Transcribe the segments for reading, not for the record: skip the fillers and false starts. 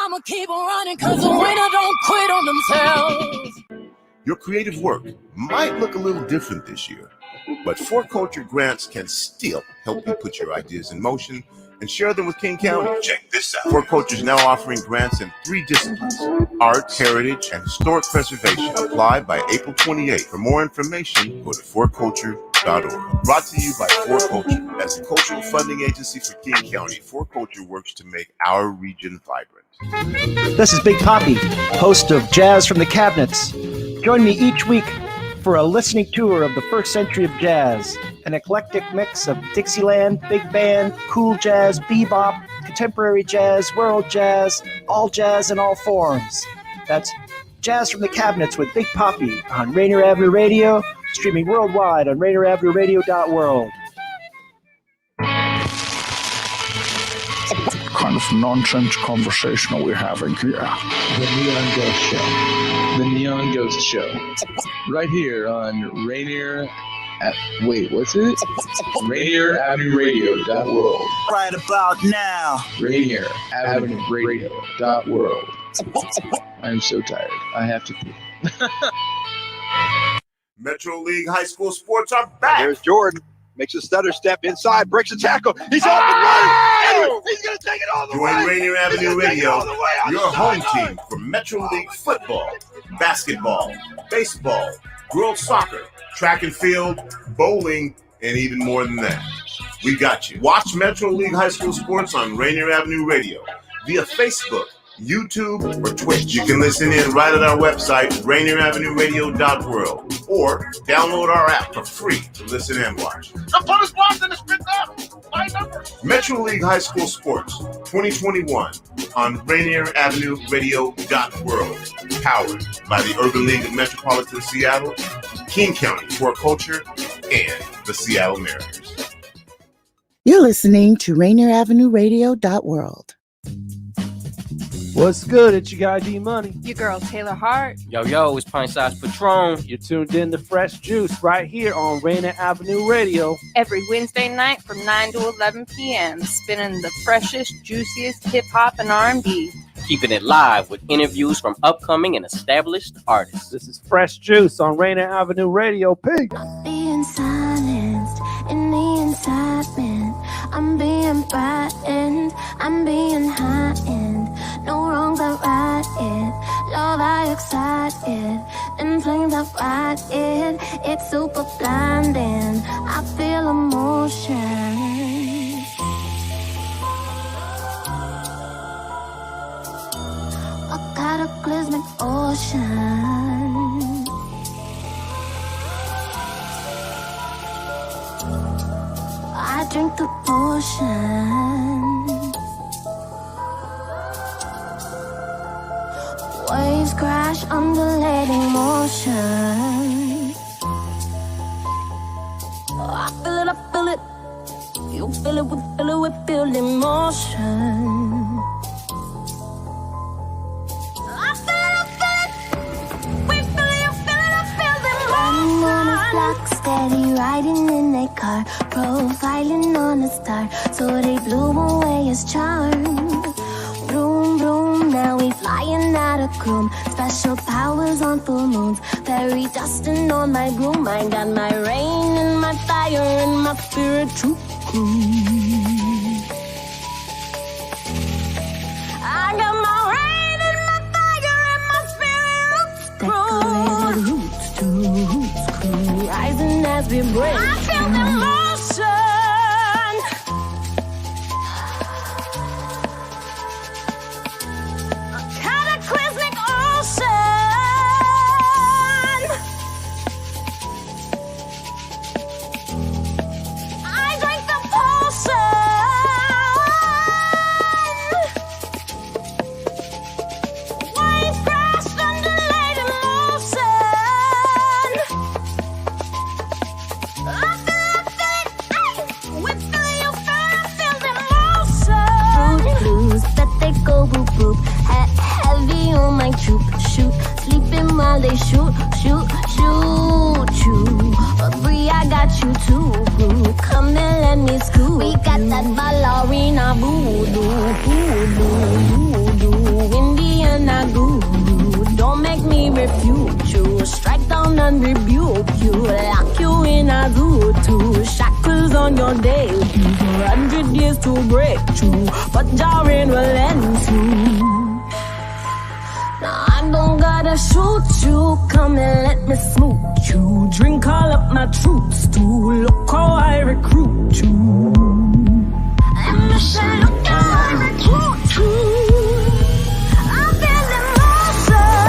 I'ma keep on running, cause the winner don't quit on themselves. Your creative work might look a little different this year, but For Culture grants can still help you put your ideas in motion and share them with King County. Check this out. For Culture is now offering grants in 3 disciplines: art, heritage, and historic preservation. Apply by April 28th. For more information, go to forculture.org. Brought to you by For Culture. As the cultural funding agency for King County, For Culture works to make our region vibrant. This is Big Poppy, host of Jazz from the Cabinets. Join me each week for a listening tour of the first century of jazz, an eclectic mix of Dixieland, big band, cool jazz, bebop, contemporary jazz, world jazz, in all forms. That's Jazz from the Cabinets with Big Poppy on Rainier Avenue Radio, streaming worldwide on RainierAvenueRadio.world. Kind of nonsense conversation are we having here? The Neon Ghost Show. The Neon Ghost Show. Right here on Rainier Rainier Avenue Radio.world. Right about now. Rainier Avenue Radio.world. I'm so tired. I have to pee. Metro League High School sports are back. There's Jordan. Makes a stutter step inside, breaks a tackle. He's off and running. He's going to take it all the way. Join Rainier Avenue Radio, your home team for Metro League football, basketball, baseball, girls soccer, track and field, bowling, and even more than that. We got you. Watch Metro League High School sports on Rainier Avenue Radio via Facebook, YouTube, or Twitch. You can listen in right at our website, RainierAvenueRadio.world, or download our app for free to listen and watch. The put us blocked and spit up. My numbers. Metro League High School Sports 2021 on RainierAvenueRadio.world, powered by the Urban League of Metropolitan Seattle, King County For Culture, and the Seattle Mariners. You're listening to RainierAvenueRadio.world. What's good? It's your guy D-Money. Your girl Taylor Hart. Yo, it's Pint Size Patron. You're tuned in to Fresh Juice right here on Rainier Avenue Radio. Every Wednesday night from 9 to 11 p.m. Spinning the freshest, juiciest hip-hop and R&B. Keeping it live with interviews from upcoming and established artists. This is Fresh Juice on Rainier Avenue Radio. Peace. I'm being silenced in the incitement. I'm being frightened. I'm being heightened. No wrong but right it. Love I excited. And flames I ride it. It's super blinding. I feel emotion. A cataclysmic ocean. I drink the potion. Waves crash, undulating motion. I feel it. You feel it, we feel emotion. I feel it, we feel it, you feel emotion. Riding on a block, steady riding in a car, profiling on a star, so they blew away his charm. Vroom, vroom, now we flying out of chrome. Special powers on full moons. Fairy dusting on my broom. I got my rain and my fire and my spirit to cruise. I got my rain and my fire and my spirit roots to roots crew. Rising as we break. I feel the motion. They shoot you. Free, I got you too. Come and let me scoop. We got that ballerina voodoo in and rebuke you, lock you in a zoo too. Shackles on your debut for 100 years to break through, but jarring will end soon. Now I don't gotta shoot you, come and let me smooch you. Drink all up my troops too, look how I recruit you. Let me say, look how I recruit you. I feel emotion.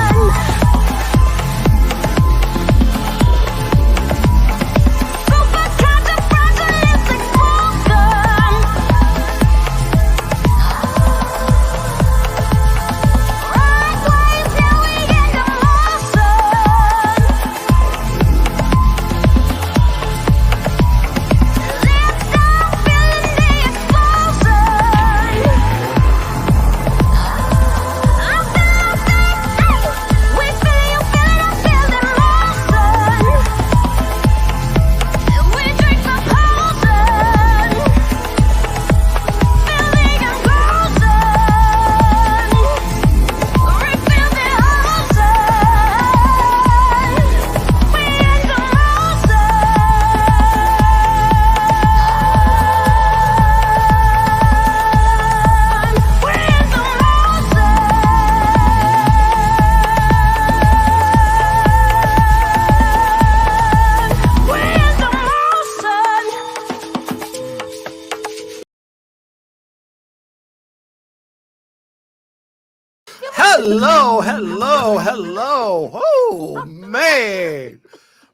Hello. Oh, man.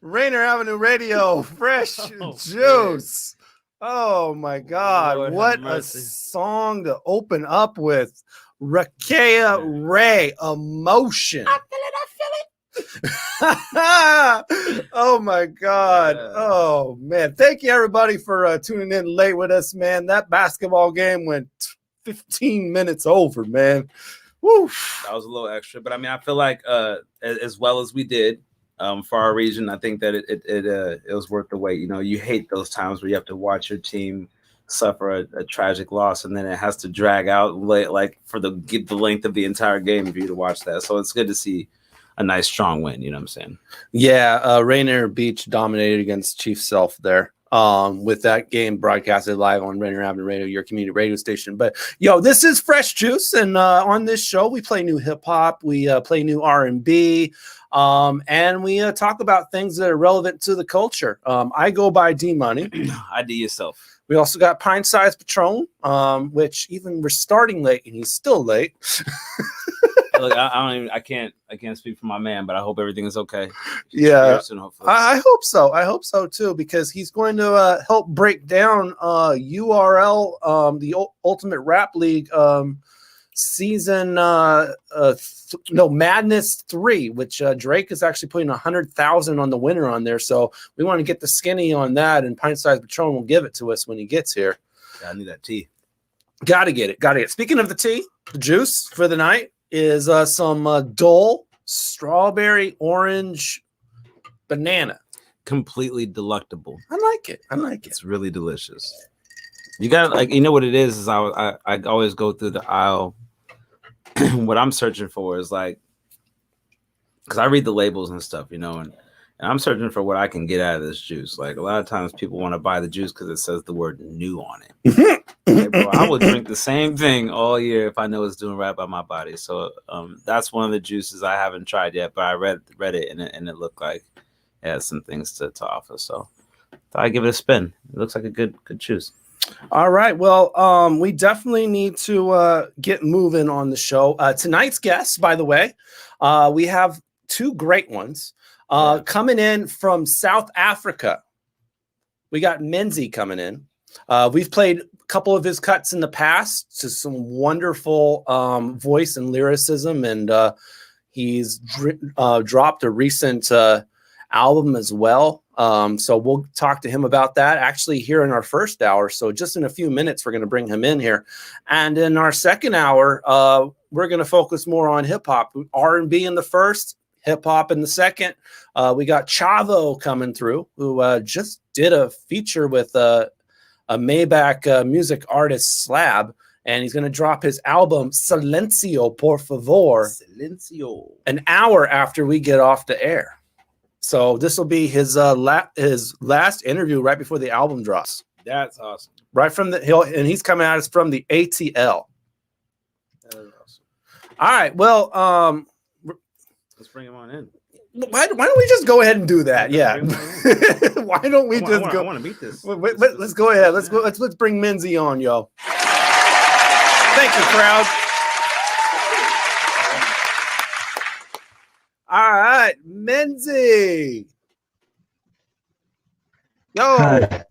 Rainier Avenue Radio, fresh juice. Oh, my God. Lord what have a mercy. song to open up with. Rakea Ray, Emotion. I feel it. Oh, my God. Oh, man. Thank you, everybody, for tuning in late with us, man. That basketball game went 15 minutes over, man. Woo. That was a little extra, but I mean, I feel like as well as we did for our region, I think that it was worth the wait. You know, you hate those times where you have to watch your team suffer a tragic loss, and then it has to drag out like for the length of the entire game for you to watch that. So it's good to see a nice strong win. You know what I'm saying? Yeah, Rainier Beach dominated against Chief Self there. With that game broadcasted live on Rainier Avenue Radio, your community radio station. But this is Fresh Juice, and on this show we play new hip hop, we play new R&B, and we talk about things that are relevant to the culture. I go by D-Money. ID yourself. We also got Pint Size Patron, which even we're starting late, and he's still late. Look, I can't speak for my man, but I hope everything is okay. Yeah, soon, hopefully. I hope so. I hope so too, because he's going to help break down URL, the Ultimate Rap League season, Madness 3, which Drake is actually putting 100,000 on the winner on there. So we want to get the skinny on that, and Pint Size Patron will give it to us when he gets here. Yeah, I need that tea. Got to get it. Speaking of the tea, the juice for the night is some Dole strawberry orange banana. Completely delectable. I like it. It's really delicious. You got you know what it is I always go through the aisle. What I'm searching for is because I read the labels and stuff, and I'm searching for what I can get out of this juice. Like a lot of times people want to buy the juice because it says the word new on it. Hey, bro, I would drink the same thing all year if I know it's doing right by my body. So that's one of the juices I haven't tried yet, but I read it and it looked like it has some things to offer. So I give it a spin. It looks like a good juice. All right. Well, we definitely need to get moving on the show. Tonight's guests, by the way, we have two great ones coming in from South Africa. We got Menzii coming in. We've played a couple of his cuts in the past to some wonderful voice and lyricism, and he's dropped a recent album as well. So we'll talk to him about that actually here in our first hour. So just in a few minutes, we're going to bring him in here. And in our second hour, we're going to focus more on hip hop, R&B in the first, hip hop in the second. We got Chavo coming through, who just did a feature with a Maybach music artist Slab, and he's going to drop his album Silencio Por Favor an hour after we get off the air. So this will be his last interview right before the album drops. That's awesome. Right from and he's coming at us from the ATL. That is awesome. All right. Well, let's bring him on in. Why don't we just go ahead and do that? Yeah. Why don't we go? I want to beat this. Let's go ahead. Let's bring Menzii on, yo. Thank you, crowd. All right, Menzii. Yo. Hi.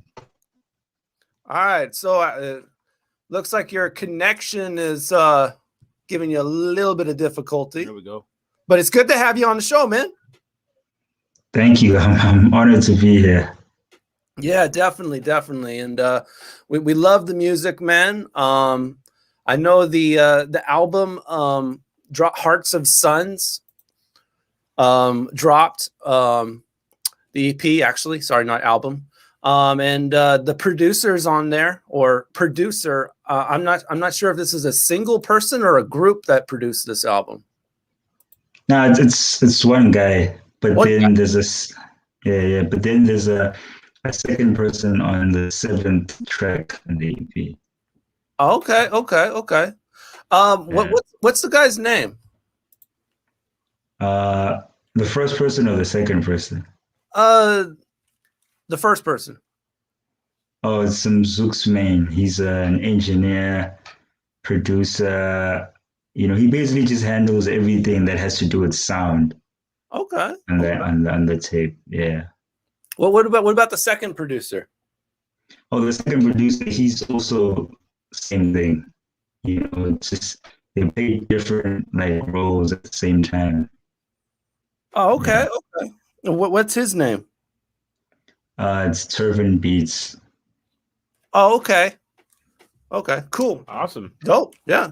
All right. So looks like your connection is giving you a little bit of difficulty. There we go. But it's good to have you on the show, man. Thank you. I'm honored to be here. Yeah, definitely. And we love the music, man. I know the album Hearts of Suns dropped, the EP actually, sorry, not album. And the producer's on there, or producer. I'm not sure if this is a single person or a group that produced this album. No, it's one guy, but then there's this, but then there's a second person on the 7th track in the EP. Okay. What's the guy's name? The first person or the second person? The first person. Oh, it's some Zook's man. He's an engineer, producer. You know, he basically just handles everything that has to do with sound. Okay. On the tape, yeah. Well, what about the second producer? Oh, the second producer, he's also same thing. You know, it's just they play different like roles at the same time. Oh, okay, okay. What's his name? It's Turvin Beats. Oh, okay. Okay, cool. Awesome. Dope. Yeah.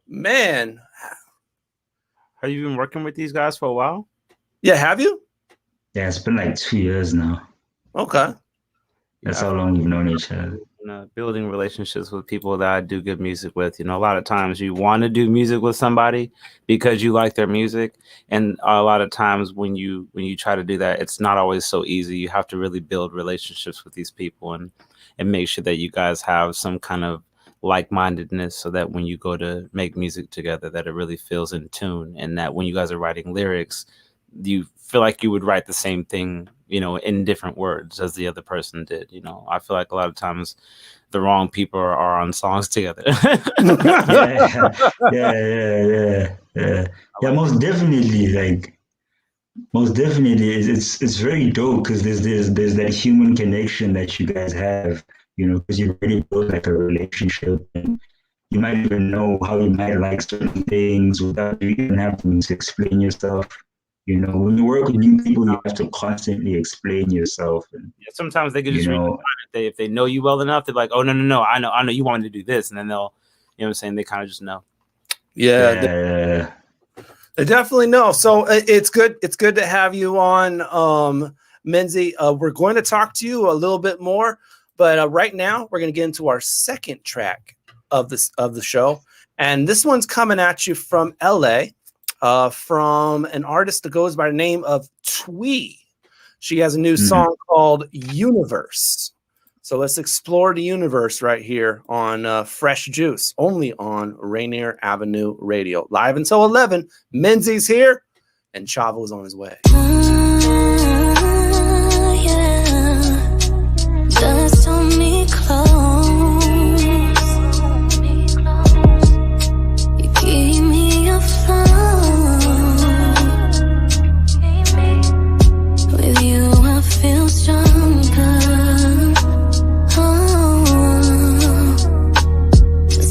Man. Have you been working with these guys for a while? Yeah, have you? Yeah, it's been like 2 years now. Okay. That's how long we've known each other. You know, building relationships with people that I do good music with. You know, a lot of times you want to do music with somebody because you like their music, and a lot of times when you try to do that, it's not always so easy. You have to really build relationships with these people and make sure that you guys have some kind of like-mindedness, so that when you go to make music together, that it really feels in tune, and that when you guys are writing lyrics, you feel like you would write the same thing, you know, in different words as the other person did. You know, I feel like a lot of times the wrong people are on songs together. Yeah, most definitely. Most definitely, it's very dope because there's that human connection that you guys have, you know, because you really build like a relationship, and you might even know how you might like certain things without you even having to explain yourself. You know, when you work with new people, you have to constantly explain yourself. And sometimes they can just if they know you well enough, they're like, "Oh no, I know you wanted to do this," and then they'll, you know what I'm saying, they kind of just know. Yeah. They definitely know. So it's good to have you on, Menzii. We're going to talk to you a little bit more, but right now we're going to get into our second track of the show, and this one's coming at you from LA, from an artist that goes by the name of Twee. She has a new song called Universe. So let's explore the universe right here on Fresh Juice, only on Rainier Avenue Radio. Live until 11. Menzii's here, and Chavo's on his way. Just hold me close. You keep me afloat. With you, I feel stronger.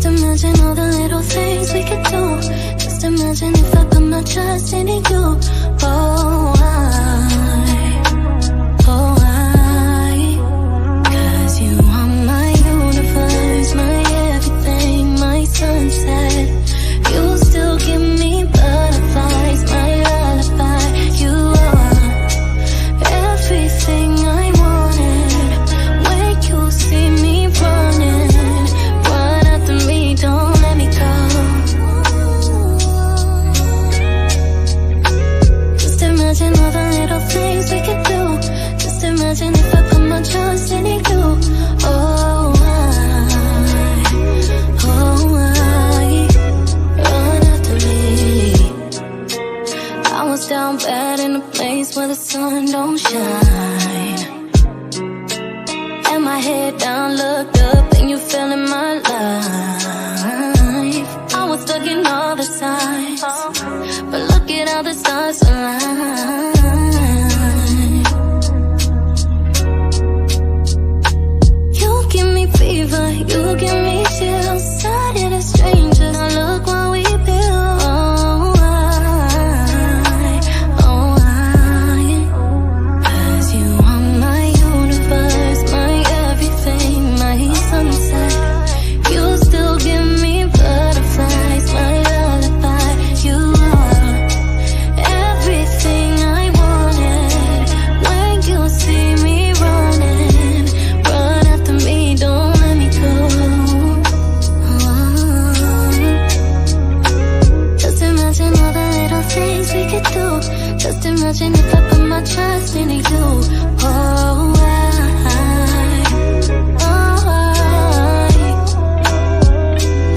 Imagine all the little things we could do. Just imagine if I put my trust in you. Oh, cause you are my universe, my everything, my sunset. You still give me butterflies, my lullaby. You are everything I wanted. When you see me running, don't let me go. You give me chills. Started as strangers. Now look what we built. Cause you are my universe, my everything, my sunset. You still give me butterflies, my lullaby. You are everything I wanted. When you see me running, run after me, don't let me go. Just imagine all the little things we could do. Just imagine if I put my trust in you.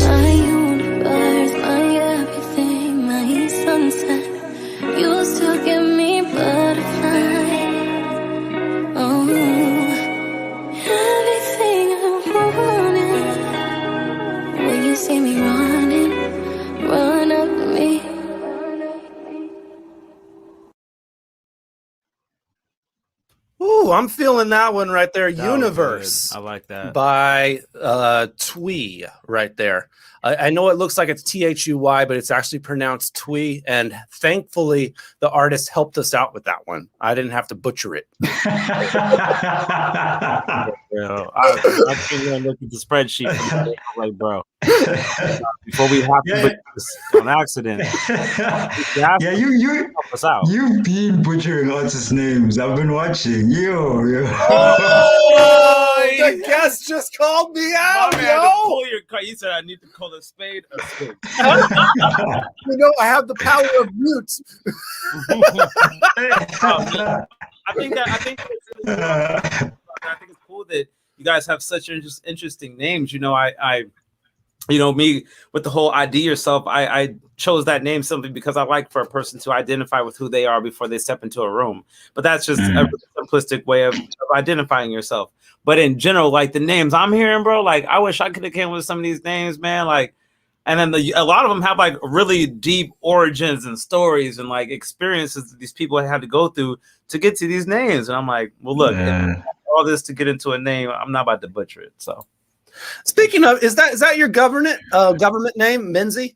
My universe, my everything, my sunset. You still give me butterflies. Oh, everything I wanted. When you see me running, run up to me. Ooh, I'm feeling that one right there. That was Universe. good. I like that. By Twee right there. I know it looks like it's Thuy, but it's actually pronounced Twee. And thankfully, the artist helped us out with that one. I didn't have to butcher it. I came in and looked at the spreadsheet. I'm like, bro, before we have to butcher this on accident, you help us out. You've been butchering artists' names. I've been watching. Yo. Oh, the guest just called me out, yo. You said I need to call a spade a spade. You know, I have the power of mute. I think it's cool that you guys have such interesting names. You know, I me with the whole ID yourself, I chose that name simply because I like for a person to identify with who they are before they step into a room. But that's just a simplistic way of identifying yourself. But in general, like the names I'm hearing, bro, like I wish I could have came with some of these names, man. Like, and then a lot of them have like really deep origins and stories and like experiences that these people had to go through to get to these names. And I'm like, well, look, all this to get into a name, I'm not about to butcher it. So, speaking of, is that your government name, Menzii?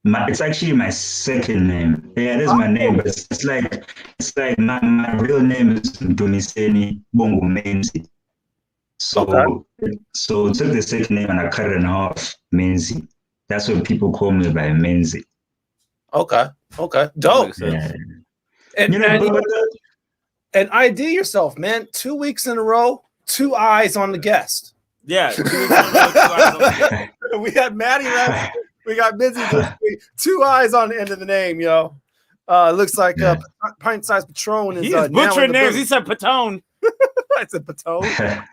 It's actually my second name. Yeah, it is my name, but it's like my real name is Dumiseni Bongo Menzii. So so took the second name and I cut it in half, Menzii. That's what people call me by Menzii. Okay. Dope. Yeah. And ID yourself, man. 2 weeks in a row, 2 eyes on the guest. Yeah. 2 weeks in a row, 2 eyes on the guest. We had Maddie last week. We got Menzii. 2 eyes on the end of the name, yo. Looks like Pint Size Patron is He's butchering names. He said Patone. I said Patone.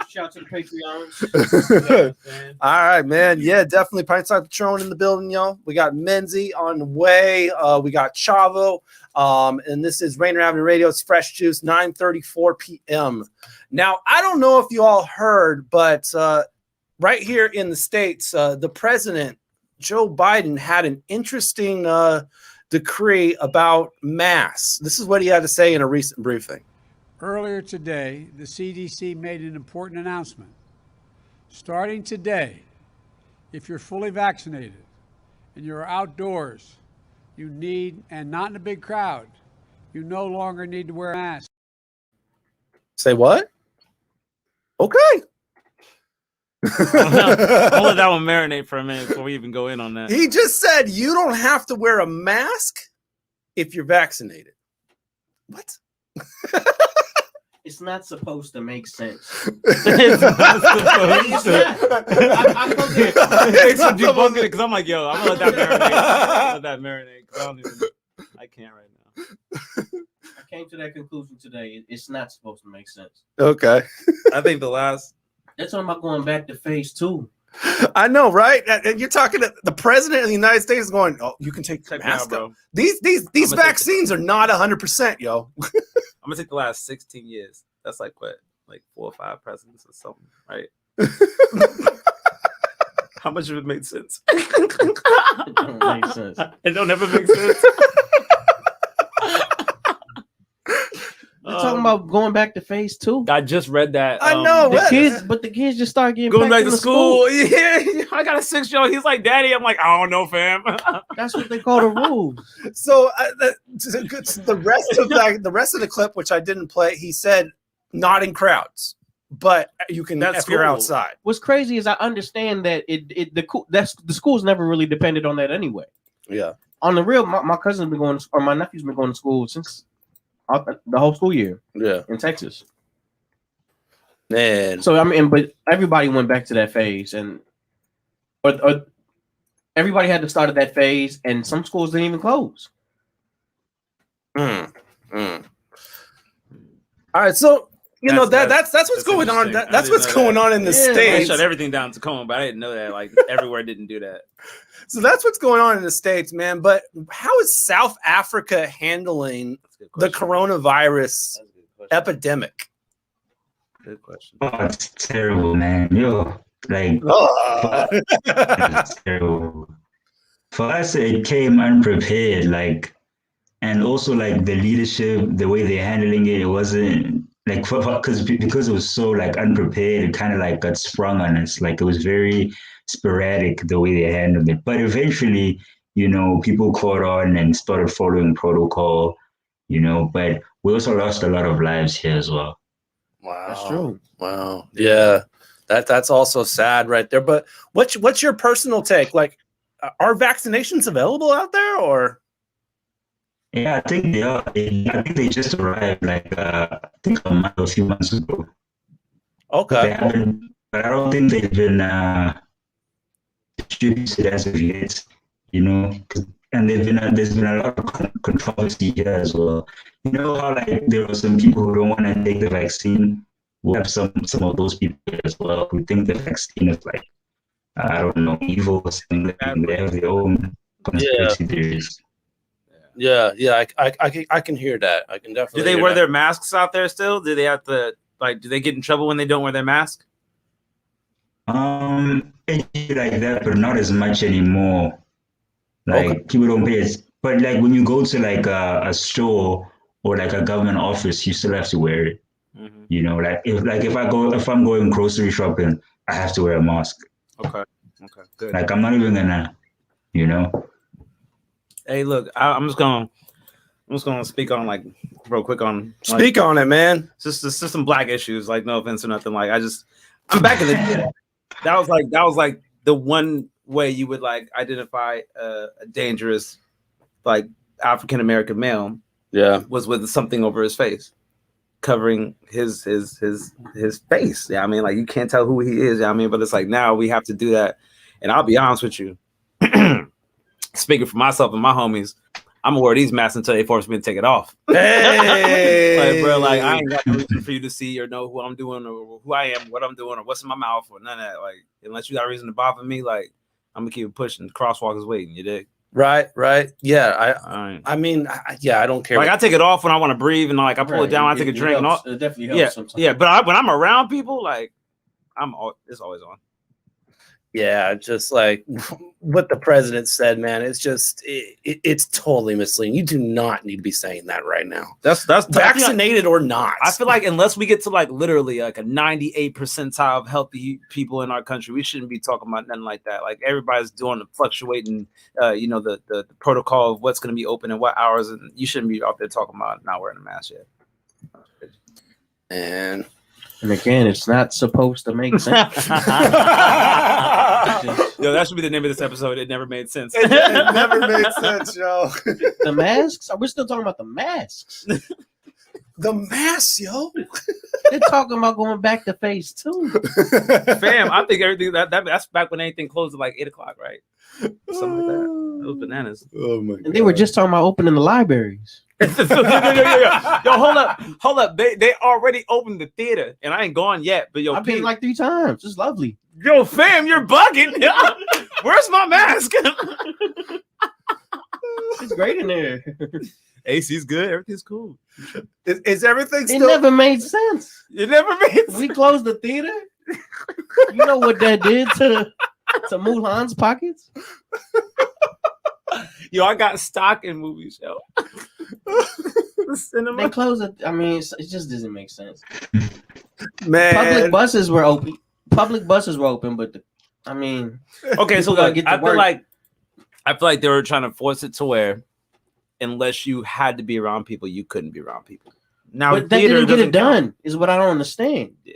Shout out to the Patreons. All right, man. Yeah, definitely Pint Size Patron in the building, yo. We got Menzii on the way. We got Chavo. And this is Rainier Avenue Radio. It's Fresh Juice, 9:34 p.m. Now, I don't know if you all heard, but right here in the States, the president, Joe Biden, had an interesting decree about masks. This is what he had to say in a recent briefing. Earlier today, the CDC made an important announcement. Starting today, if you're fully vaccinated and you're outdoors, you need, and not in a big crowd, you no longer need to wear a mask. Say what? Okay. I'll let that one marinate for a minute before we even go in on that. He just said you don't have to wear a mask if you're vaccinated. What? It's not supposed to make sense. It's not supposed to. Thanks for debunking it because I'm like, yo, I'm gonna let that marinate. I can't right now. I came to that conclusion today. It's not supposed to make sense. Okay. I think that's what I'm going back to phase 2. I know, right? And you're talking to the president of the United States is going, oh, you can take the mask, bro. These vaccines are not 100%, yo. I'm gonna take the last 16 years. That's like what, like 4 or 5 presidents or something, right? How much of it made sense? It don't make sense. It don't ever make sense. They're talking about going back to phase 2. I just read that. I know. The kids just start getting going back to into school. Yeah, I got a 6-year-old. He's like, Daddy. I'm like, I don't know, fam. That's what they call the rules. So the rest of the clip, which I didn't play, he said, not in crowds, but you can if you're outside. What's crazy is I understand that the schools never really depended on that anyway. Yeah. On the real, my cousin's been going, or my nephew's been going to school since the whole school year. Yeah. In Texas. Man. So I mean, but everybody went back to that phase, and or everybody had to start at that phase, and some schools didn't even close. All right, so that's what's going on. That's what's going on in the States. They shut everything down to Tacoma, but I didn't know that. Like everywhere didn't do that. So that's what's going on in the States, man. But how is South Africa handling the coronavirus epidemic? Good question. Oh, it's terrible, man. It's terrible. For us, it came unprepared, and also the leadership, the way they're handling it, it wasn't because it was so unprepared. It kind of got sprung on us. It was very sporadic the way they handled it. But eventually, people caught on and started following protocol. But we also lost a lot of lives here as well. Wow, that's true. Wow, yeah, that's also sad right there. But what's your personal take? Are vaccinations available out there, or? Yeah, I think they are. I think they just arrived a few months ago. Okay. But I don't think they've been distributed as of yet. And there's been a lot of controversy here as well. How there are some people who don't want to take the vaccine. We have some of those people as well who think the vaccine is I don't know, evil or something. They have their own conspiracy theories. Yeah, I can hear that. I can definitely. Do they wear their masks out there still? Do they have to do they get in trouble when they don't wear their mask? It's like that, but not as much anymore. People don't pay it. But when you go to a store or a government office, you still have to wear it. Mm-hmm. If I'm going grocery shopping, I have to wear a mask. Okay, good. I'm not even gonna, Hey, look, I'm just gonna speak on real quick on speak on it, man. Just some black issues, no offense or nothing. I'm back in the day. That was the one way you would identify a dangerous African American male. Yeah, was with something over his face, covering his face. Yeah, I mean, you can't tell who he is. Yeah, I mean, but it's now we have to do that. And I'll be honest with you. Speaking for myself and my homies, I'm gonna wear these masks until they force me to take it off. Hey, bro, I ain't got no reason for you to see or know who I'm doing or who I am, what I'm doing, or what's in my mouth, or none of that. Unless you got a reason to bother me, I'm gonna keep it pushing. The crosswalk is waiting. You dig? Right. Yeah, I mean, I don't care. I take it off when I want to breathe, and I pull it down. I take a drink, and all. It definitely helps. Sometimes. Yeah. But when I'm around people, it's always on. Yeah, just what the president said, man. It's just it's totally misleading. You do not need to be saying that right now. That's vaccinated or not. I feel unless we get to literally a 98 percentile of healthy people in our country, we shouldn't be talking about nothing like that. Everybody's doing the fluctuating, the protocol of what's going to be open and what hours, and you shouldn't be out there talking about not wearing a mask yet. And again, it's not supposed to make sense. Yo, that should be the name of this episode. It never made sense. It never made sense, yo. The masks? We're still talking about the masks. The masks, yo. They're talking about going back to phase 2. Fam, I think everything that's back when anything closed at 8:00, right? Something like that. Those bananas. Oh my god. And they were just talking about opening the libraries. Yo, hold up. They already opened the theater, and I ain't gone yet. But yo, I've been 3 times. It's lovely. Yo, fam, you're bugging. Where's my mask? It's great in there. AC's good. Everything's cool. Is everything still? It never made sense. It never made sense. We closed the theater. You know what that did to Mulan's pockets? Yo, I got stock in movies, yo. The cinema. They closed it. I mean, it just doesn't make sense. Man, public buses were open. But okay, so gotta look, get to I feel work. like they were trying to force it to where, unless you had to be around people, you couldn't be around people. Now, But they didn't get it done. Is what I don't understand. Yeah.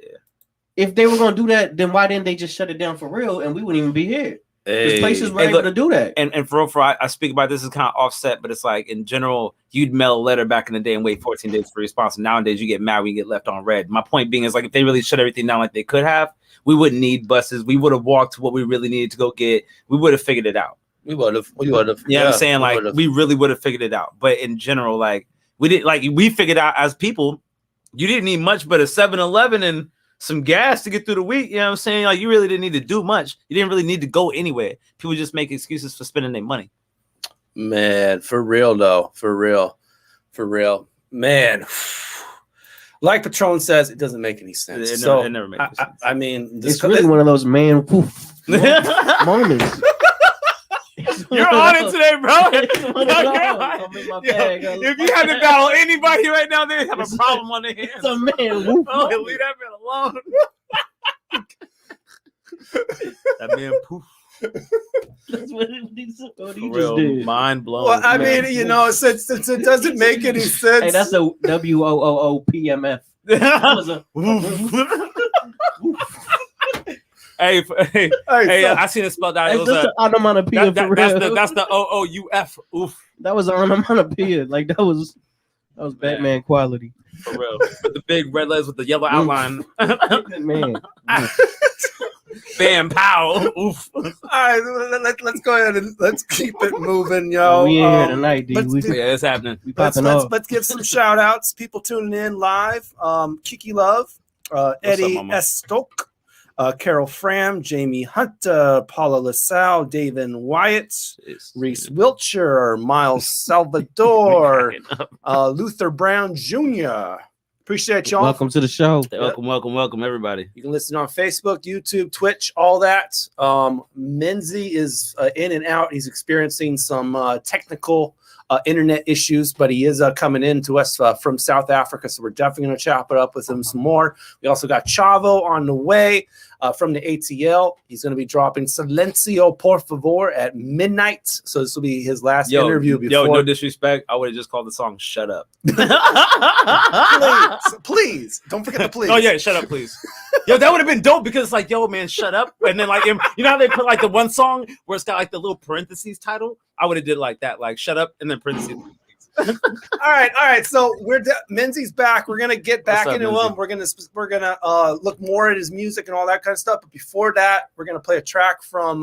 If they were gonna do that, then why didn't they just shut it down for real and we wouldn't even be here? Because places were able to do that. And for I speak about this is kind of offset, but it's like in general, you'd mail a letter back in the day and wait 14 days for a response. And nowadays, you get mad when you get left on red. My point being is like if they really shut everything down like they could have, we wouldn't need buses. We would have walked to what we really needed to go get. We would have figured it out. We would have. You know what I'm saying? Like we really would have figured it out. But in general, like we didn't. Like we figured out as people, you didn't need much but a 7-Eleven and some gas to get through the week. You know what I'm saying? Like you really didn't need to do much. You didn't really need to go anywhere. People just make excuses for spending their money. Man, for real though. For real. Man. Like Patron says, it doesn't make any sense. It never makes sense. I mean, It's really one of those moments. You're on it today, bro. If you had to battle anybody right now, they have a problem on their hands. It's a man. Oh, leave that man alone. That man poof. That's what he just did. Mind blown. Well, I mean, you know, since it doesn't make any sense. Hey, that's a WOOOPMF. Hey, I seen it spelled out. It was an onomatopoeia for real. That's the OOUF. Oof. That was an onomatopoeia. Like that was Batman quality. For real. With the big red letters with the yellow outline. Man. Bam, pow. Oof. All right, let's go ahead and let's keep it moving, yo. We in here tonight, D. Yeah, it's happening. Let's give some shout outs. People tuning in live. Kiki Love, Eddie Estoke, Carol Fram, Jamie Hunt, Paula LaSalle, David Wyatt, Reese Wiltshire, Miles Salvador, Luther Brown Jr. Appreciate y'all. Welcome to the show. Welcome, everybody. You can listen on Facebook, YouTube, Twitch, all that. Menzii is in and out. He's experiencing some technical internet issues, but he is coming in to us from South Africa, so we're definitely going to chop it up with him some more. We also got Chavo on the way from the ATL. He's going to be dropping Silencio Por Favor at midnight, so this will be his last interview before. No disrespect, I would have just called the song Shut Up. Please, don't forget the please. Oh yeah, shut up, please. Yo, that would have been dope because it's like, yo, man, shut up. And then like, you know how they put like the one song where it's got like the little parentheses title? I would have did like that, like shut up and then parentheses. All right. So Menzii's back. We're gonna get back into him. We're gonna look more at his music and all that kind of stuff. But before that, we're gonna play a track from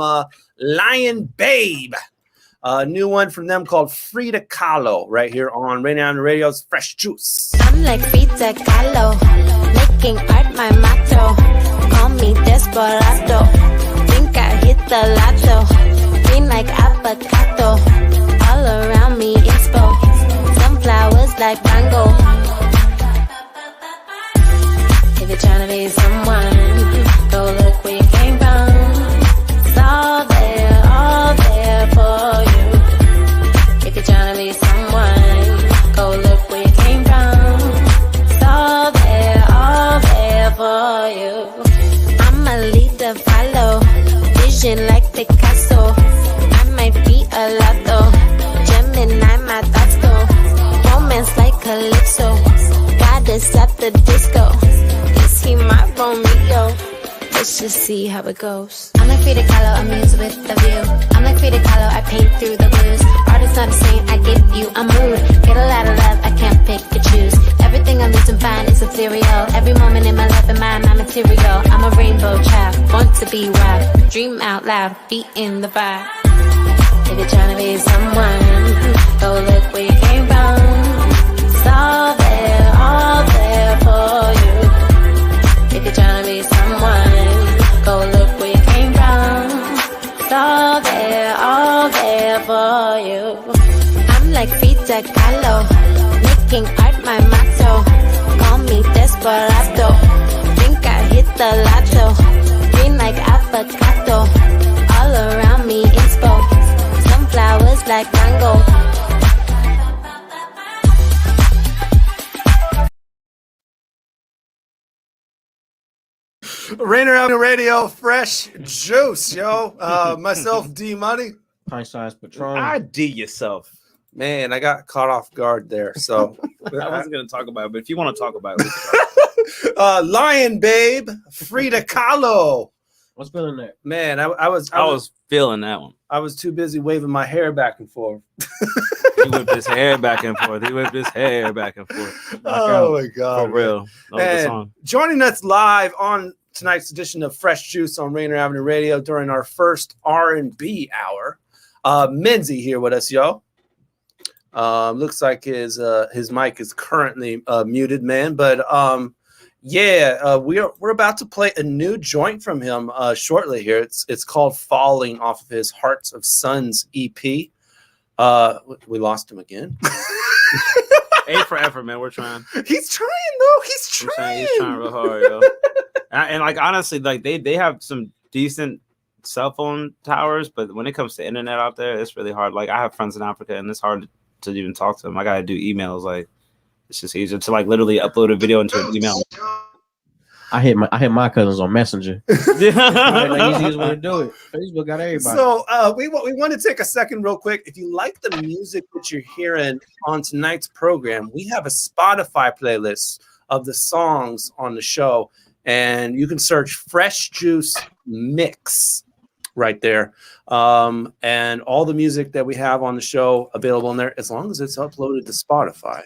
Lion Babe, a new one from them called Frida Kahlo, right here on Rainier Avenue Radio's Fresh Juice. I'm like Frida Kahlo, making art my motto. Call me Desperado, think I hit the lotto. Green like avocado, all around me inspo. Sunflowers like mango. If you're trying to be someone, go look where you came from. It's all there for you. If you're trying to be someone, go look where you came from. It's all there for you. I'm a leader, follow. Vision like Picasso. I might be a lotto. Gemini, my thoughts go. Romance like Calypso. Goddess at the disco. Is he my Romeo? Let's just see how it goes. I'm like Frida Kahlo, I'm used with the view. I'm like Frida Kahlo, I paint through the blues. Artist not a saint, I give you a mood. Get a lot of love, I can't pick and choose. Everything I'm losing fine is ethereal. Every moment in my life and my material. I'm a rainbow child, born to be wild. Dream out loud, beat in the vibe. If you're trying to be someone, go look where you came from. It's all there for you. If you're trying to be someone, go look where you came from. It's all there for you. I'm like Frida Kahlo, making art my motto. Call me Desperado, think I hit the lotto. Green like avocado, all around me inspo. Sunflowers taste like mango. Rainier Avenue Radio, fresh juice, yo. Myself, D-Money Pint Size Patron. ID yourself. Man, I got caught off guard there. So I wasn't going to talk about it, but if you want to talk about it, Lion Babe, Frida Kahlo. What's feeling there? Man, I was feeling that one. I was too busy waving my hair back and forth. He whipped his hair back and forth. Oh my God. For real. That was the And song. joining us live on tonight's edition of Fresh Juice on Rainier Avenue Radio during our first R&B hour. Menzii here with us, yo. Looks like his mic is currently muted, man. But we're about to play a new joint from him shortly here. It's called Falling off of his Hearts of Suns EP. We lost him again. A for effort, man. We're trying. He's trying though. He's trying real hard, yo. And like honestly, like they have some decent cell phone towers, but when it comes to internet out there, it's really hard. Like I have friends in Africa, and it's hard to even talk to them. I gotta do emails. Like it's just easier to like literally upload a video into an email. I hit my cousins on Messenger. Like easiest way to do it. Facebook got everybody. So we want to take a second real quick. If you like the music that you're hearing on tonight's program, we have a Spotify playlist of the songs on the show, and you can search Fresh Juice Mix right there. And all the music that we have on the show available in there, as long as it's uploaded to Spotify.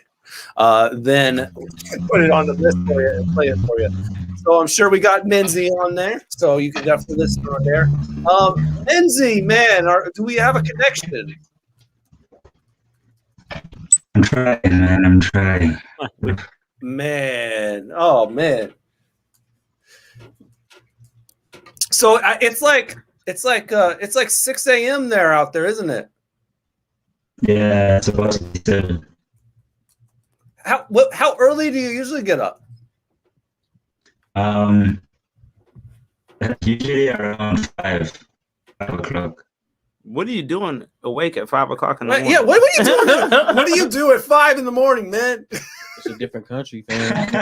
Then put it on the list for you and play it for you. So I'm sure we got Menzii on there, so you can definitely listen on there. Menzii, man, do we have a connection? I'm trying, man. I'm trying. Man, oh man. So it's like 6 a.m. there out there, isn't it? Yeah, it's about to be 7. How early do you usually get up? Usually around 5 o'clock. What are you doing awake at 5 o'clock in the morning? Yeah, what are you doing? What do you do at 5 in the morning, man? It's a different country, fam.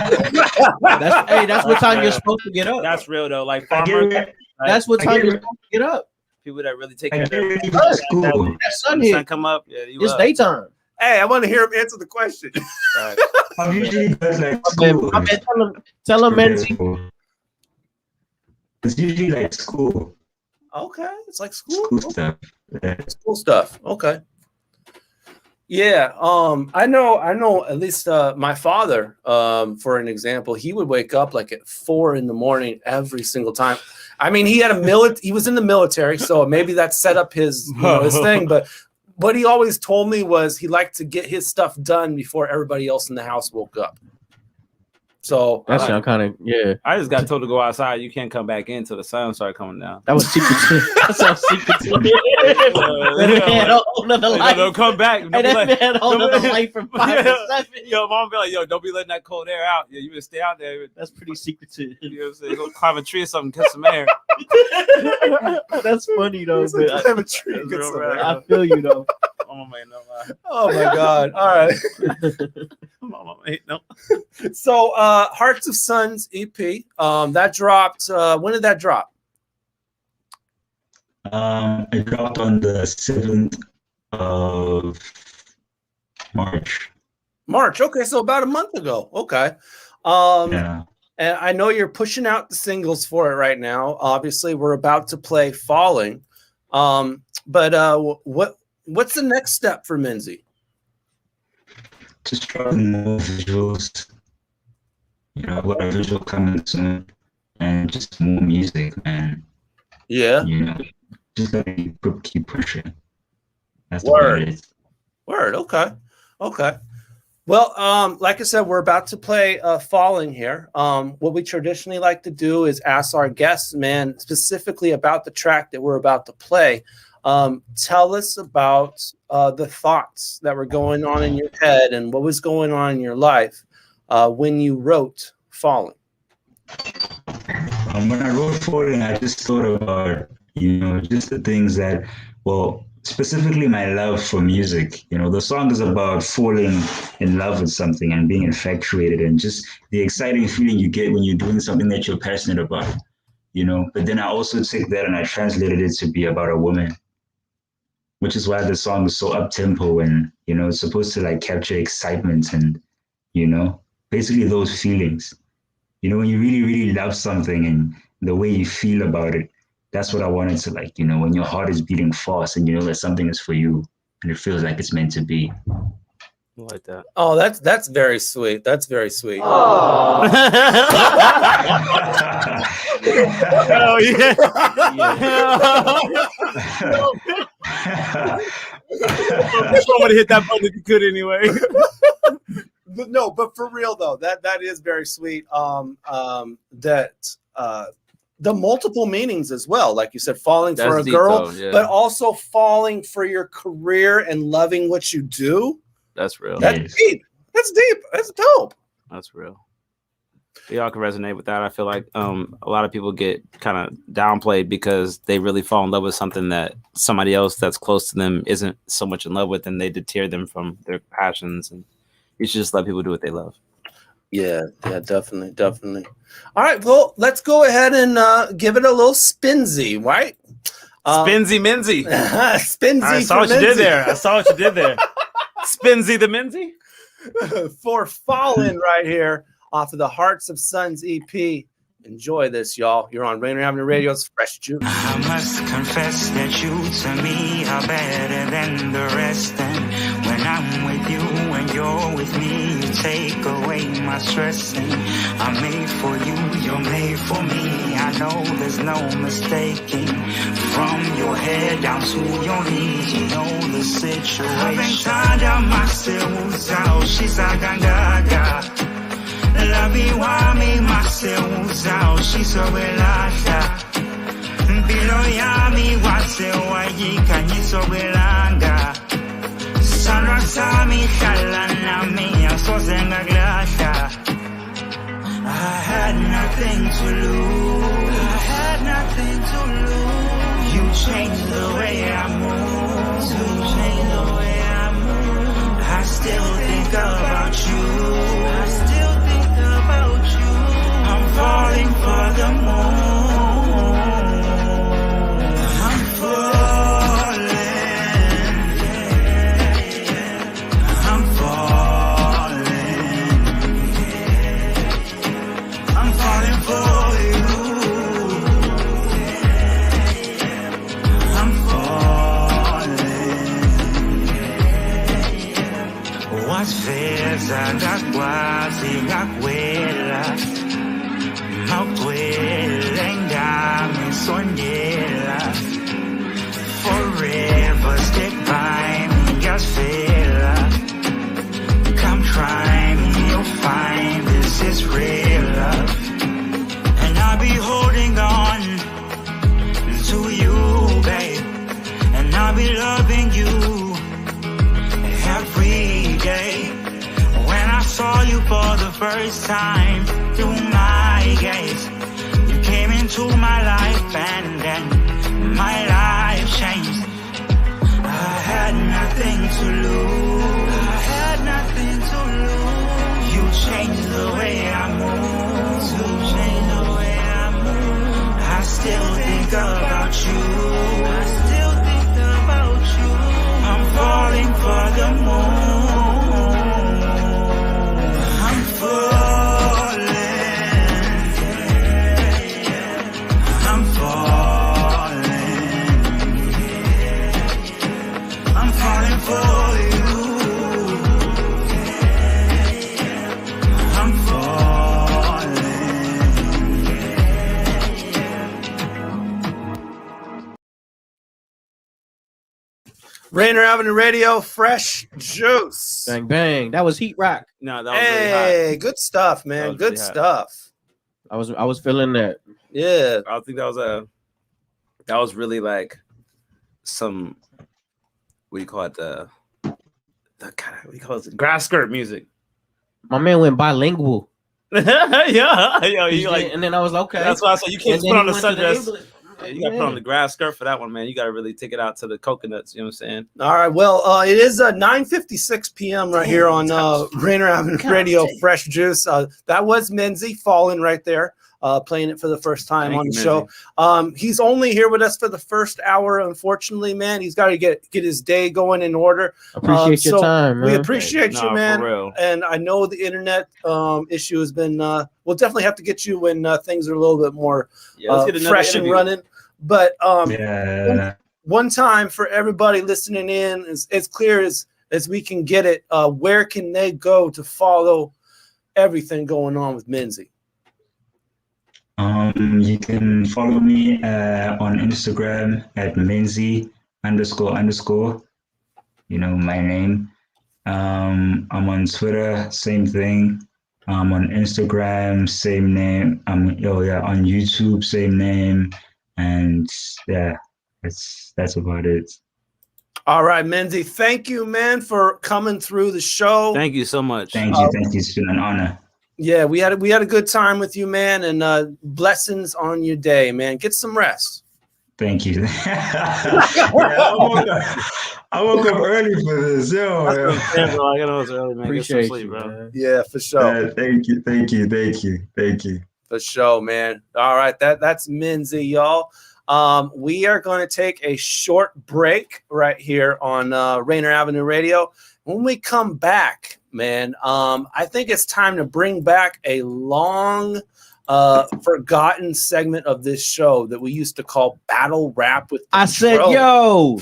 That's what time you're supposed to get up. That's real though. Like farmers, that's what time you're supposed to get up. People that really take care of their school. That sun come up. Yeah, it's daytime. Hey, I want to hear him answer the question. Right. I'm usually like school. Tell him, Menzii. It's usually like school. Okay, it's like school. School stuff. Yeah. School stuff. Okay. Yeah. I know. At least my father, for an example, he would wake up like at 4 in the morning every single time. I mean, he was in the military, so maybe that set up his his thing. But what he always told me was he liked to get his stuff done before everybody else in the house woke up. So that sound kind of I just got told to go outside. You can't come back in until the sun started coming down. That was secret. That sounds secret. Don't come back. Hey, that man had another light from 5 to 7. Yo, mom be like, yo, don't be letting that cold air out. Yeah, you better stay out there. That's pretty secretive. You know what I'm saying? Go climb a tree or something, catch some air. That's funny though. Climb a tree, get some air. I feel you though. Mama ain't no lie. Oh my God! All right. Mama ain't no. So, Hearts of Suns EP that dropped. When did that drop? It dropped on the 7th of March. March. Okay, so about a month ago. Okay. Yeah. And I know you're pushing out the singles for it right now. Obviously, we're about to play Falling. But what's the next step for Menzii? Just dropping more visuals. You know, I've got a visual coming soon, and just more music, man. Yeah. You know, just gotta keep pushing. That's Word. the way it is. Word. Okay. Okay. Well, like I said, we're about to play Falling here. What we traditionally like to do is ask our guests, man, specifically about the track that we're about to play. Tell us about the thoughts that were going on in your head and what was going on in your life when you wrote Falling. When I wrote Falling, I just thought about, you know, just the things that, well, specifically my love for music. You know, the song is about falling in love with something and being infatuated and just the exciting feeling you get when you're doing something that you're passionate about, you know. But then I also took that and I translated it to be about a woman, which is why the song is so up-tempo and, you know, it's supposed to like capture excitement and, you know, basically those feelings. You know, when you really, really love something and the way you feel about it, that's what I wanted to, like, you know, when your heart is beating fast and you know that something is for you and it feels like it's meant to be. Like that. Oh, that's very sweet. That's very sweet. Oh, yeah. Somebody hit that button if you could anyway. But for real though, that is very sweet. The multiple meanings as well, like you said, falling for a girl, but also falling for your career and loving what you do. That's real. That's deep. That's deep. That's dope. That's real. Y'all can resonate with that. I feel like a lot of people get kind of downplayed because they really fall in love with something that somebody else that's close to them isn't so much in love with, and they deter them from their passions. And you should just let people do what they love. Yeah, definitely. All right, well, let's go ahead and give it a little spinzy, right? Spinzy Menzii. Spinzy. I saw what you did there. Spinzy the Menzii. For Fallen right here off of the Hearts of Suns EP. Enjoy this, y'all. You're on Rainier Avenue Radio's Fresh Juice. I must confess that you to me are better than the rest. And when I'm with you, when you're with me, you take away my stress. And I'm made for you, you're made for me. I know there's no mistaking. From your head down to your knees, you know the situation. Labi wami maseuza ushisobelanga Bilo yami wase wajika nyisobelanga Sanra sami khalana miya sozenga glasa I had nothing to lose You changed the way I move I still think about you I'm falling for the moon. I'm falling. I'm falling. I'm falling for you. I'm falling. What's fair? Zagagwazi, gagwela. Forever stick by me, just feel Come try me, you'll find this is real love. And I'll be holding on to you, babe. And I'll be loving you every day. When I saw you for the first time through my gaze, you came into my life and then my life changed. I had nothing to lose. You changed the way I move. I still think about you. I'm falling for the moon. I'm falling for you. I'm Rainier Avenue Radio, Fresh Juice. Bang, bang. That was Heat Rock. No, that was really hot. Good stuff, man. Good really stuff. I was feeling that. Yeah. I think that was really like some, what do you call it? The kind of, what do you call it? Grass skirt music. My man went bilingual. yeah. You like, and then I was like, okay. That's why I said you can't put on a sundress. You got to put on the grass skirt for that one, man. You got to really take it out to the coconuts. You know what I'm saying? All right. Well, it is 9:56 p.m. right here on Rainier Avenue Radio. Fresh Juice. That was Menzii Fallen right there. Playing it for the first time on the show. He's only here with us for the first hour. Unfortunately, man, he's got to get his day going in order. Appreciate your time, man. We appreciate you, man. And I know the internet issue has been. We'll definitely have to get you when things are a little bit more fresh and running. But one time for everybody listening in, as clear as we can get it, where can they go to follow everything going on with Menzii? You can follow me on Instagram at Menzii __. You know, my name. I'm on Twitter, same thing. I'm on Instagram, same name. On YouTube, same name. And yeah, that's about it. All right, Menzii, thank you, man, for coming through the show. Thank you so much. Thank you. It's been an honor. Yeah, we had a good time with you, man, and blessings on your day, man. Get some rest. Thank you. I woke up early for this, yo. I know it's early, man. Appreciate Get some sleep, you, bro. man. Yeah, for sure. Thank you. For sure, man. All right, that's Menzii, y'all. We are going to take a short break right here on Rainier Avenue Radio. When we come back, man, I think it's time to bring back a long forgotten segment of this show that we used to call Battle Rap with I said, Bro. yo.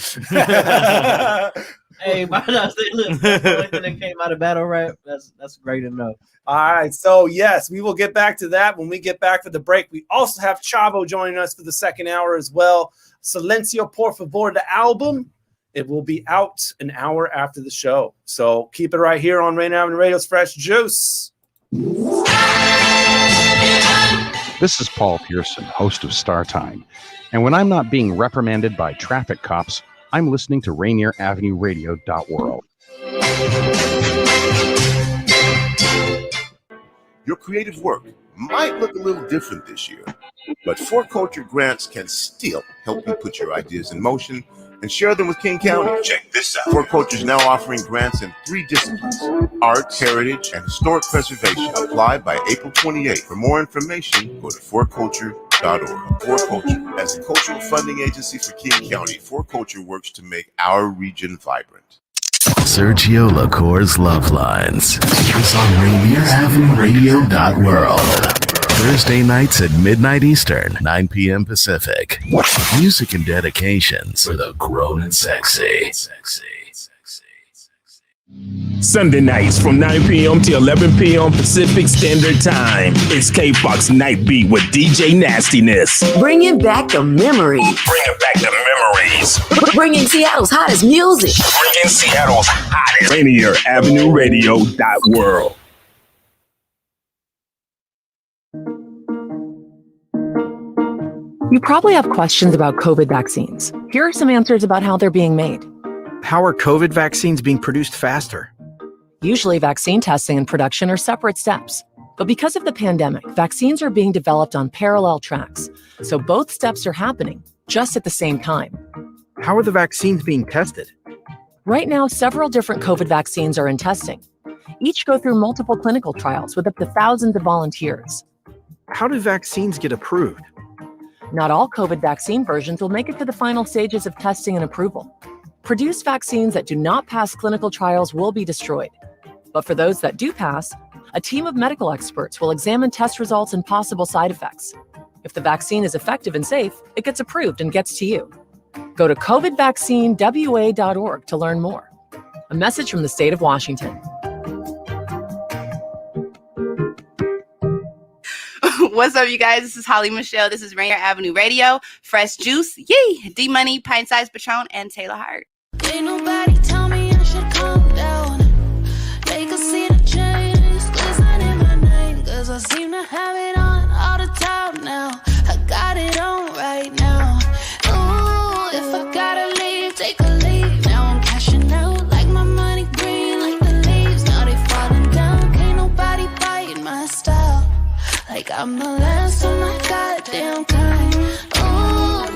Hey, why not say, look, that came out of Battle Rap? That's great enough. All right, so yes, we will get back to that when we get back for the break. We also have Chavo joining us for the second hour as well. Silencio Por Favor, the album. It will be out an hour after the show. So keep it right here on Rainier Avenue Radio's Fresh Juice. This is Paul Pearson, host of Star Time. And when I'm not being reprimanded by traffic cops, I'm listening to Rainier Avenue Radio.world. Your creative work might look a little different this year, but 4Culture grants can still help you put your ideas in motion and share them with King County. Check this out. 4Culture is now offering grants in 3 disciplines: art, heritage, and historic preservation. Apply by April 28th. For more information, go to 4culture.org. 4Culture, as a cultural funding agency for King County, 4Culture works to make our region vibrant. Sergio LaCour's Love Lines is on Rainier Avenue Radio.world. Thursday nights at midnight Eastern, 9 p.m. Pacific. Music and dedications for the grown and sexy. Sunday nights from 9 p.m. to 11 p.m. Pacific Standard Time. It's K-Fox Night Beat with DJ Nastiness. Bringing back the memories. Bringing back the memories. Bringing Seattle's hottest music. Bringing Seattle's hottest. Rainier Avenue Radio.world. You probably have questions about COVID vaccines. Here are some answers about how they're being made. How are COVID vaccines being produced faster? Usually, vaccine testing and production are separate steps. But because of the pandemic, vaccines are being developed on parallel tracks. So both steps are happening just at the same time. How are the vaccines being tested? Right now, several different COVID vaccines are in testing. Each go through multiple clinical trials with up to thousands of volunteers. How do vaccines get approved? Not all COVID vaccine versions will make it to the final stages of testing and approval. Produced vaccines that do not pass clinical trials will be destroyed. But for those that do pass, a team of medical experts will examine test results and possible side effects. If the vaccine is effective and safe, it gets approved and gets to you. Go to covidvaccinewa.org to learn more. A message from the state of Washington. What's up, you guys? This is Holly Michelle. This is Rainier Avenue Radio. Fresh Juice, yay! D-Money Pint Size Patron, and Taylor Hart. Ain't nobody tell me I should calm down. They can see the change glistening in my name, 'cause I seem to have it on all the time now. I got it on right now. Ooh, if I gotta leave, take a leave. Now I'm cashing out like my money green, like the leaves. Now they falling down. Can't nobody bite my style. Like I'm the last of my goddamn kind. Ooh,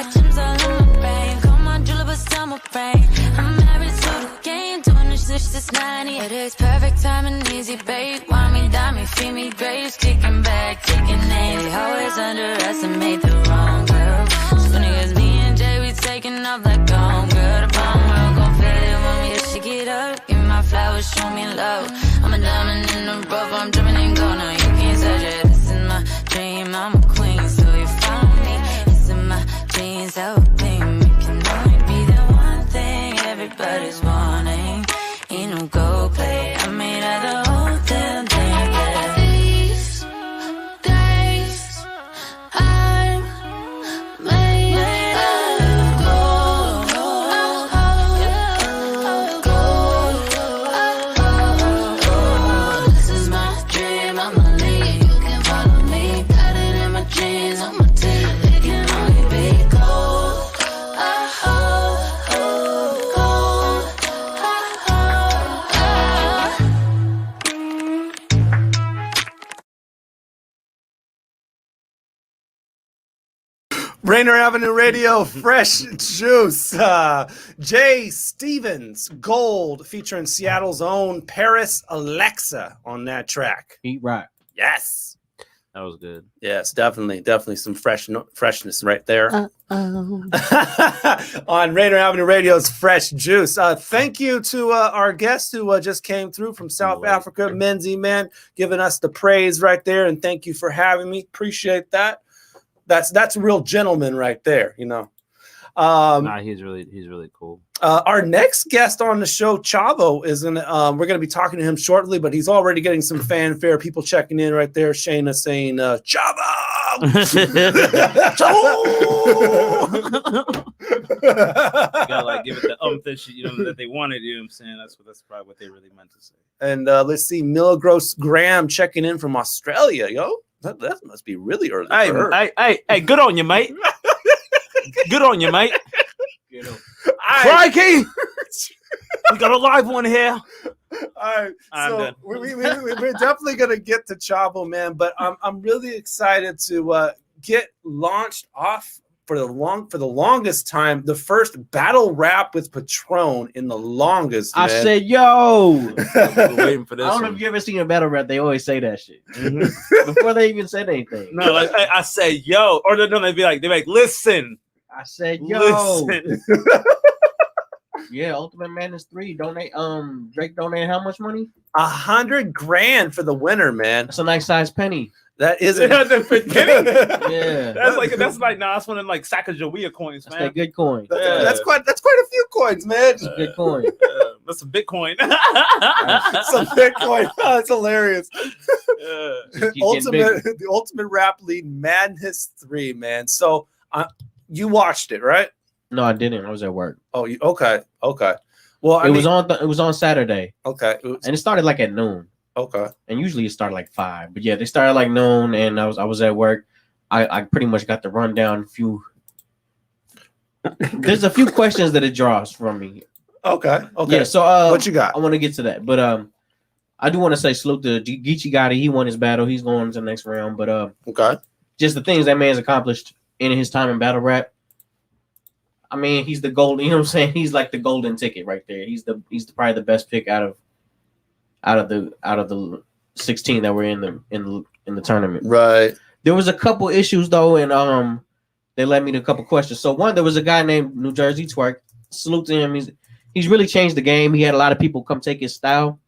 got gems all in my brain. Come on, Julia, but summer rain. I'm married to the game, doing this shit since 90. It is perfect time and easy bake. Want me, dime me, feed me grapes, kicking back, kicking names. Always underestimate the wrong girl. It's funny 'cause me and Jay, we taking off like gone girl. The bomb world gon' feel it, want me to shake it up. Give me my flowers, show me love. I'm a diamond in the rough, I'm dripping and gold. Now you can't touch it. This is my dream, I'm a queen, so you follow me. It's in my jeans, I would claim it can only be the one thing everybody's wanting. Ain't no gold play, I made out the whole damn thing. Yeah. These days, I'm made of gold. This is my dream, I'ma lead. You can follow me, got it in my jeans, on my teeth. It can only be gold. Rainier Avenue Radio, Fresh Juice. Jay Stevens, Gold, featuring Seattle's own Paris Alexa on that track. Heat rock. Yes. That was good. Yes, definitely some freshness right there. On Rainier Avenue Radio's Fresh Juice. Thank you to our guest who just came through from South Africa, Menzii, man, giving us the praise right there. And thank you for having me. Appreciate that. That's a real gentleman right there, you know. He's really cool. Our next guest on the show, Chavo, we're going to be talking to him shortly, but he's already getting some fanfare. People checking in right there. Shayna saying, Chavo! You gotta like give it the that they wanted. You know what I'm saying? That's probably what they really meant to say. And let's see, Milagros Graham checking in from Australia, yo. That must be really early. Hey, good on you, mate. Good on you, mate. Crikey! We got a live one here. All right, I'm so done. we're definitely gonna get to Chavo, man. But I'm really excited to get launched off for the longest time. The first battle rap with Patron in the longest. I man. said, yo. We're waiting for this. I don't know if you ever seen a battle rap. They always say that shit before they even said anything. No, like I say, yo, or no, they'd be like, listen. I said, yo. Listen. Yeah, Ultimate Madness 3. Donate. Drake donated how much money? $100,000 for the winner, man. That's a nice size penny. That is Yeah. That's like Nas winning like Sacagawea coins, man. That's a good coin. That's quite a few coins, man. That's a good coin. That's a Bitcoin. Some Bitcoin. Oh, that's hilarious. The ultimate rap lead, Madness 3, man. So you watched it, right? No, I didn't. I was at work. Oh, okay. Well, it was on Saturday. Okay, and it started like at noon. Okay, and usually it started like 5, but yeah, they started like noon, and I was at work. I pretty much got the rundown. There's a few questions that it draws from me. Okay. Yeah. So what you got? I want to get to that, but I do want to say salute to Geechee Gotti. He won his battle. He's going to the next round. But okay, just the things that man's accomplished in his time in battle rap. I mean, he's the golden. You know what I'm saying? He's like the golden ticket right there. He's probably the best pick out of the 16 that were in the tournament. Right. There was a couple issues though, and they led me to a couple questions. So one, there was a guy named New Jersey Twerk. Salute to him. He's really changed the game. He had a lot of people come take his style.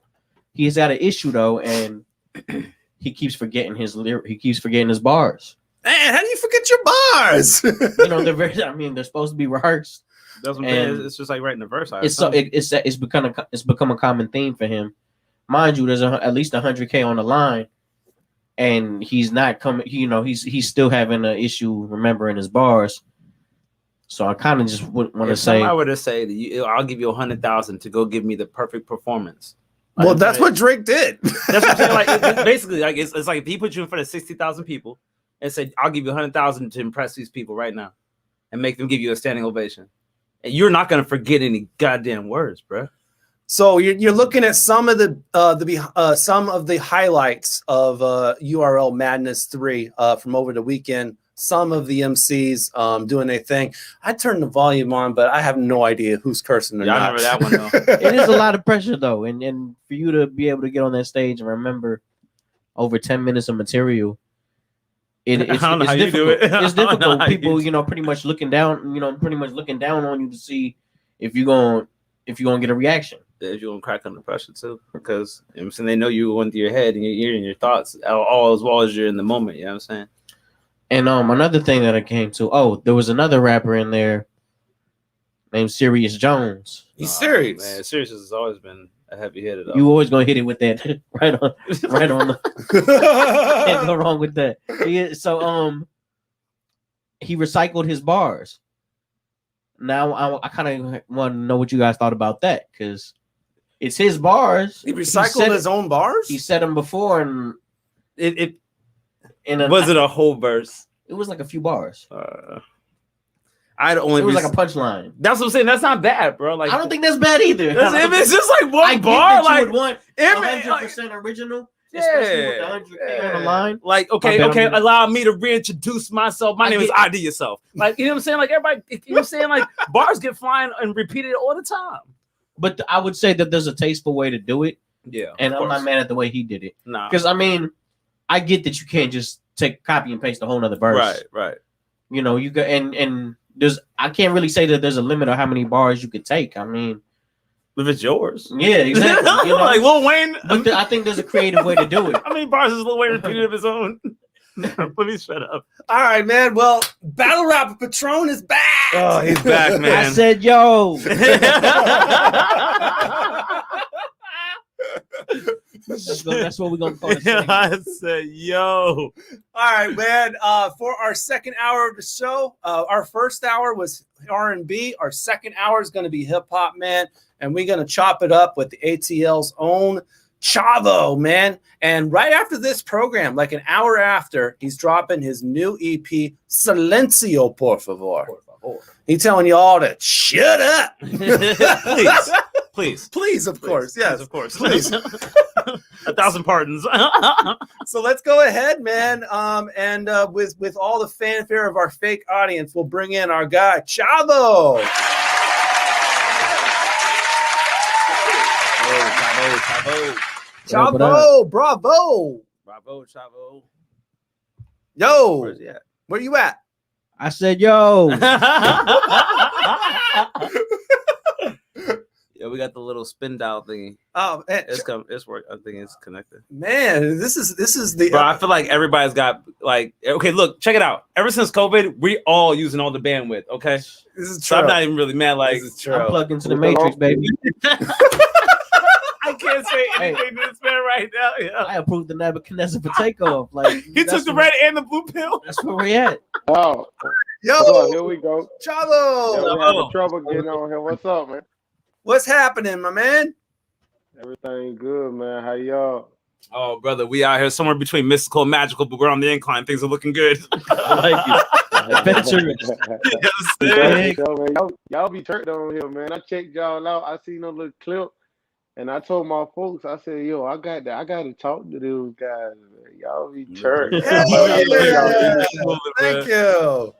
He's got an issue though, and he keeps forgetting his bars. Man, how do you forget your bars? You know, they're supposed to be rehearsed. That's what it's just like writing the verse. It's become a common theme for him. Mind you, there's at least 100K on the line, and he's not coming. You know, he's still having an issue remembering his bars. So I kind of just want to say, if I were to say to you, I'll give you 100,000 to go give me the perfect performance. Well, that's what Drake did. That's what I'm saying. Like it's basically, like it's like if he put you in front of 60,000 people and said, "I'll give you 100,000 to impress these people right now," and make them give you a standing ovation, and you're not gonna forget any goddamn words, bro. So you're looking at some of the highlights of URL Madness 3 from over the weekend. some of the MCs doing their thing. I turned the volume on, but I have no idea who's cursing or Yeah, I not. remember that one though. It is a lot of pressure though, and for you to be able to get on that stage and remember over 10 minutes of material, it's I don't know how you do difficult. it. It's I don't know difficult. how you People, do pretty much looking down, on you to see if you're gonna get a reaction. If you're gonna crack under pressure too, because you know what I'm saying, they know you going through your head and your ear and your thoughts all as well as you're in the moment. You know what I'm saying? And another thing that I came to, there was another rapper in there named Serious Jones. He's serious. Man, Serious has always been a heavy hitter though. You always gonna hit it with that right on the can't go wrong with that. So he recycled his bars. Now I kind of want to know what you guys thought about that, because it's his bars. He recycled his own bars? He said them before, and it was it a whole verse? It was like a few bars. I'd only it was like a punchline. That's what I'm saying. That's not bad, bro. Like, I don't think that's bad either. If it's just like one I get bar, that like you would want 100% original, especially with the 100K on the line. Like, okay, allow me to reintroduce myself. My name is ID Yourself. Like, you know what I'm saying? Like, everybody, you know what I'm saying? Like, bars get flying and repeated all the time. But I would say that there's a tasteful way to do it. Yeah. And I'm not mad at the way he did it. Nah. Because, I mean, I get that you can't just copy and paste a whole nother verse. Right. You know, you got, and I can't really say that there's a limit on how many bars you could take. I mean, if it's yours. Yeah, exactly. You know? Like Lil Wayne. But I think there's a creative way to do it. How many bars has Lil Wayne repeated of his own? Let me shut up. All right, man. Well, Battle Rapper Patron is back. Oh, he's back, man. I said, yo. That's what we're going to call it. I said, yo. All right, man. For our second hour of the show, our first hour was R&B. Our second hour is going to be hip hop, man. And we're going to chop it up with the ATL's own Chavo, man. And right after this program, like an hour after, he's dropping his new EP, Silencio, por favor. He's telling you all to shut up. Please, of course. Yes, of course. Please. 1,000 pardons. So let's go ahead, man. And with all the fanfare of our fake audience, we'll bring in our guy, Chavo. Chavo, bravo. Bravo, Chavo. Yo. Where's he at? Where you at? I said, yo. Yeah, we got the little spin dial thingy. Oh, man. It's work. I think it's connected. Man, this is the. Bro, I feel like everybody's got like. Okay, look, check it out. Ever since COVID, we all using all the bandwidth. Okay, this is true. So I'm not even really mad. Like, this is true. I'm plugged into the Matrix, baby. I can't say anything to this man right now. Yeah. I approved the Nebuchadnezzar for takeoff. Like he took the red and the blue pill. That's where we at. Oh, yo, here we go. Chavo. Yeah, we having trouble getting on here. What's up, man? What's happening, my man? Everything good, man. How y'all? Oh, brother, we out here somewhere between mystical and magical, but we're on the incline. Things are looking good. I like it. Adventurous. Yes, man. Y'all be turned on here, man. I checked y'all out. I seen a little clip, and I told my folks, I said, "Yo, I got to talk to those guys. Man. Y'all be turned." Thank you.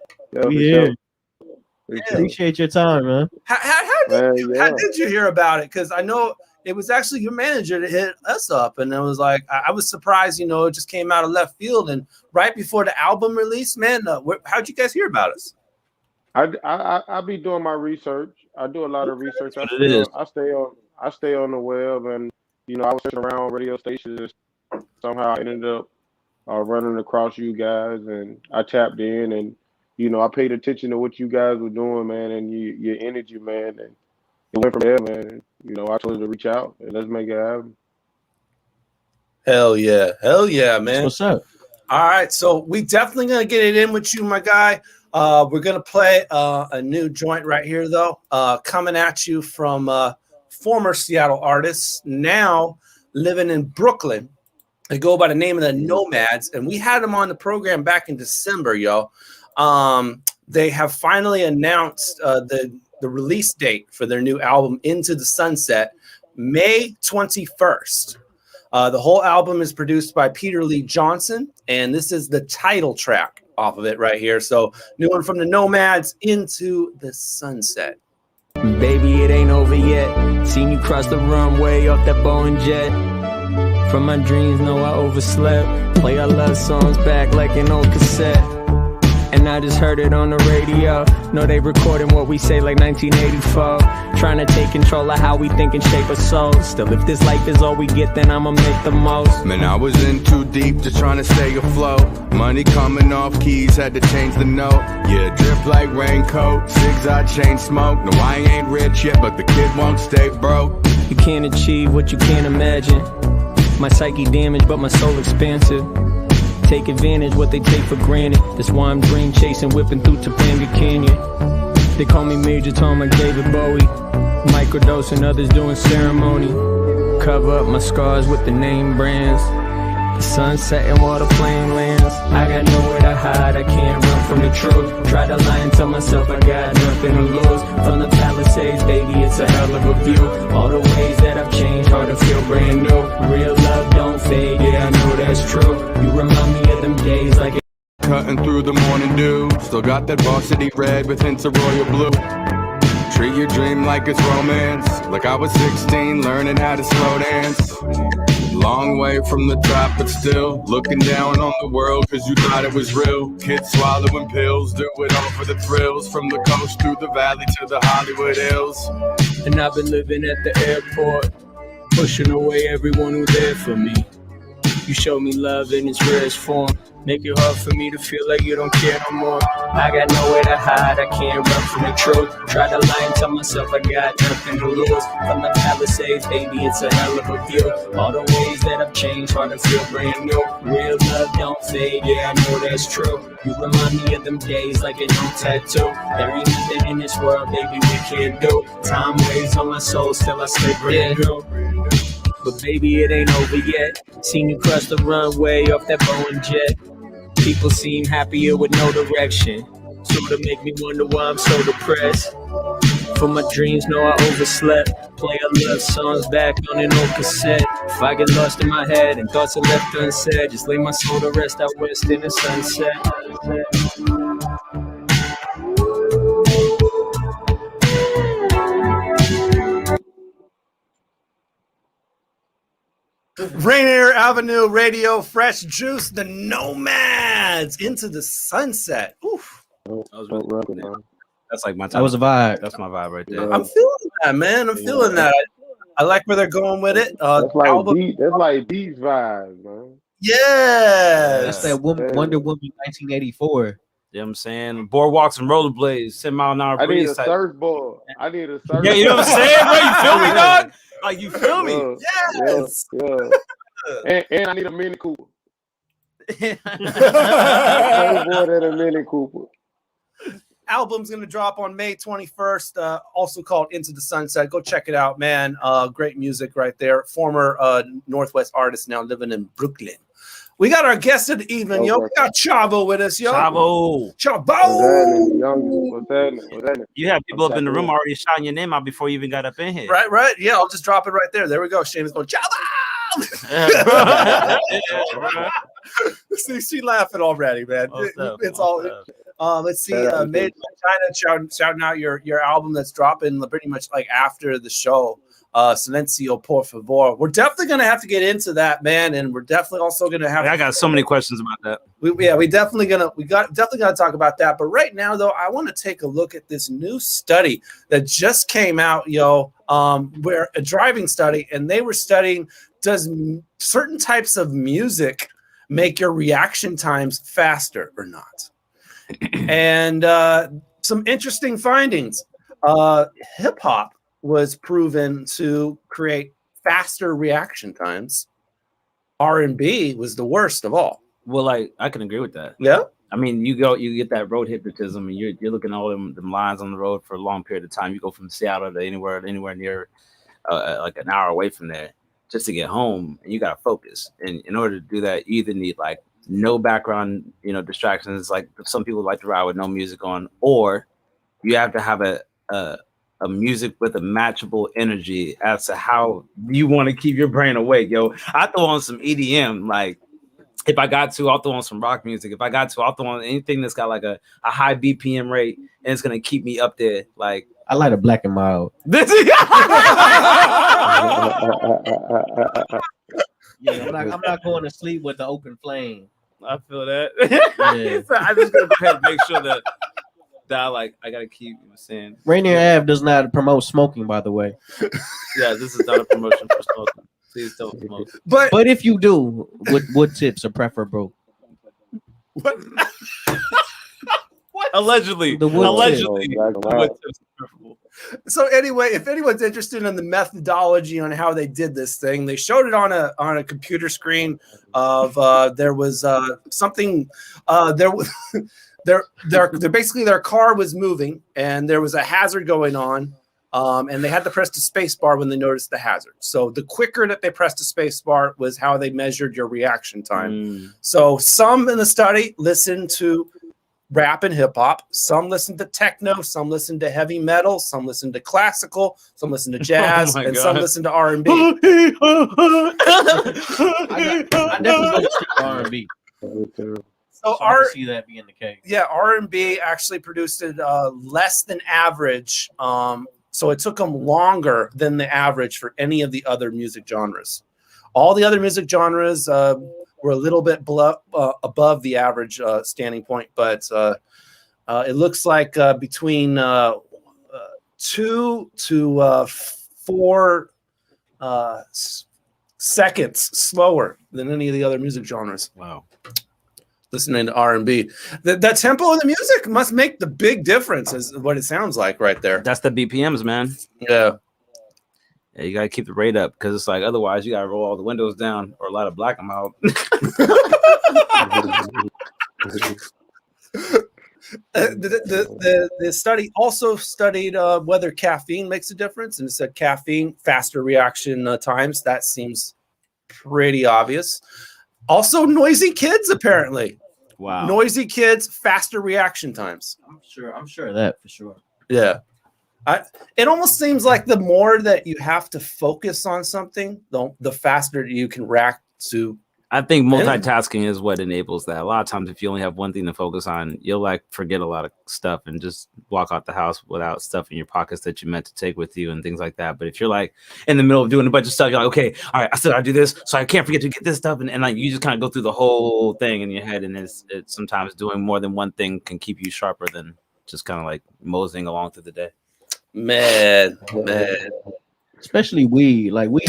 Yeah. Appreciate your time, man. How did you hear about it? Because I know it was actually your manager that hit us up, and it was like I was surprised. You know, it just came out of left field, and right before the album release, man. How'd you guys hear about us? I be doing my research. I do a lot of research. I stay on the web, and you know, I was searching around radio stations. Somehow I ended up running across you guys, and I tapped in, and you know, I paid attention to what you guys were doing, man, and your energy, man, and it went from there, man. And, you know, I told you to reach out and let's make it happen. Hell yeah, man. What's up? All right, so we definitely gonna get it in with you, my guy. We're gonna play a new joint right here, though, coming at you from former Seattle artists, now living in Brooklyn. They go by the name of the Nomads, and we had them on the program back in December, yo. They have finally announced the release date for their new album, Into the Sunset, May 21st. The whole album is produced by Peter Lee Johnson, and this is the title track. off of it right here. So new one from the Nomads, Into the Sunset. Baby, it ain't over yet. Seen you cross the runway off that Boeing jet. From my dreams, know I overslept. Play our love songs back like an old cassette. And I just heard it on the radio. Know they recording what we say like 1984. Trying to take control of how we think and shape our souls. Still, if this life is all we get, then I'ma make the most. Man, I was in too deep, just trying to stay afloat. Money coming off keys, had to change the note. Yeah, drip like raincoat, zigzag chain smoke. No, I ain't rich yet, but the kid won't stay broke. You can't achieve what you can't imagine. My psyche damaged, but my soul expansive. Take advantage what they take for granted. That's why I'm dream chasing, whipping through Topanga Canyon. They call me Major Tom like David Bowie. Microdosing, others doing ceremony. Cover up my scars with the name brands. The sun setting while the plane lands. I got nowhere to hide, I can't run from the truth. Try to lie and tell myself I got nothing to lose. From the Palisades, baby, it's a hell of a view. All the ways that I've changed, hard to feel brand new. Real love don't fade, yeah, I know that's true. You remind me of them days like Cutting through the morning dew. Still got that varsity red with hints of royal blue. Treat your dream like it's romance. Like I was 16, learning how to slow dance. Long way from the top, but still looking down on the world cause you thought it was real. Kids swallowing pills, do it all for the thrills. From the coast through the valley to the Hollywood Hills. And I've been living at the airport, pushing away everyone who's there for me. You show me love in its rarest form. Make it hard for me to feel like you don't care no more. I got nowhere to hide, I can't run from the truth. Try to lie and tell myself I got nothing to lose. From the Palisades, baby, it's a hell of a view. All the ways that I've changed, hard to feel brand new. Real love don't fade, yeah, I know that's true. You remind me of them days like a new tattoo. There ain't nothing in this world, baby, we can't do. Time weighs on my soul, still I stay brand new. But baby, it ain't over yet. Seen you cross the runway off that Boeing jet. People seem happier with no direction. Sorta make me wonder why I'm so depressed. For my dreams, know I overslept. Play our love songs back on an old cassette. If I get lost in my head and thoughts are left unsaid, just lay my soul to rest out west in the sunset. Rainier Avenue Radio, Fresh Juice, the Nomads, Into the Sunset. Oof. That's like my type. That was a vibe. That's my vibe right there. I'm feeling that, man. I'm feeling that. I like where they're going with it. That's like Beats vibes, man. Yeah. That's that Wonder Woman 1984. You know what I'm saying? Boardwalks and rollerblades, 10 mile an hour I need breeze a type. surfboard. I need a surfboard. Yeah, you know what I'm saying, bro? You feel me, dog? Like, you feel me? Yes. Yeah. And I need a Mini Cooper. Surfboard and a Mini Cooper. Album's gonna drop on May 21st, also called Into the Sunset. Go check it out, man. Great music right there. Former Northwest artist, now living in Brooklyn. We got our guest of the evening, yo. We got Chavo with us, yo. Chavo. What's that? You have people up in the room already shouting your name out before you even got up in here. Right. Yeah, I'll just drop it right there. There we go. Shane is going, Chavo! See, she laughing already, man. It's all. Let's see. Made in China shouting out your album that's dropping pretty much like after the show. Silencio, por favor. We're definitely gonna have to get into that, man, and we're definitely also gonna have. I got so many questions about that. We definitely gonna talk about that. But right now, though, I want to take a look at this new study that just came out, yo. Where a driving study, and they were studying does certain types of music make your reaction times faster or not, and some interesting findings. Hip hop was proven to create faster reaction times. R&B was the worst of all. Well, like I can agree with that. Yeah. I mean, you get that road hypnotism, and you're looking at all them lines on the road for a long period of time. You go from Seattle to anywhere near like an hour away from there just to get home, and you got to focus. And in order to do that, you either need like no background, distractions. Like some people like to ride with no music on, or you have to have a music with a matchable energy as to how you want to keep your brain awake. Yo, I throw on some EDM, like If I got to, I'll throw on some rock music. If I got to, I'll throw on anything that's got like a high BPM rate and it's gonna keep me up there. Like I like a Black and Mild. This Yeah, I'm not going to sleep with the open flame. I feel that. Yeah. So I just gotta go ahead and make sure that I gotta keep, you know what I'm saying. Rainier Ave does not promote smoking, by the way. Yeah, this is not a promotion for smoking. Please don't smoke. But if you do, wood tips are preferable. What? Allegedly. The wood Allegedly. tip. Wood tips are preferable. So anyway, if anyone's interested in the methodology on how they did this thing, they showed it on a computer screen of there was something there was basically their car was moving and there was a hazard going on. And they had to press the space bar when they noticed the hazard. So the quicker that they pressed the space bar was how they measured your reaction time. So some in the study listened to rap and hip hop, some listened to techno, some listened to heavy metal, some listened to classical, some listened to jazz, and some listened to R&B. I definitely go to R&B. So I see that being the case. Yeah, R&B actually produced it less than average. So it took them longer than the average for any of the other music genres. All the other music genres were a little bit above the average standing point, but it looks like between 2 to 4 seconds slower than any of the other music genres. Wow. Listening to R&B. The tempo of the music must make the big difference, is what it sounds like right there. That's the BPMs, man. Yeah. Yeah, you gotta keep the rate up because it's like otherwise you gotta roll all the windows down or a lot of black them out. The study also studied whether caffeine makes a difference, and it said caffeine, faster reaction times. That seems pretty obvious. Also, noisy kids, apparently. Wow. Noisy kids, faster reaction times. I'm sure of that for sure. Yeah. It almost seems like the more that you have to focus on something, the faster you can react to. I think multitasking is what enables that. A lot of times, if you only have one thing to focus on, you'll like forget a lot of stuff and just walk out the house without stuff in your pockets that you meant to take with you and things like that. But if you're like in the middle of doing a bunch of stuff, you're like, okay, all right, I said I'll do this, so I can't forget to get this stuff, and like you just kind of go through the whole thing in your head, and it's sometimes doing more than one thing can keep you sharper than just kind of like moseying along through the day. Man. Especially weed, like weed.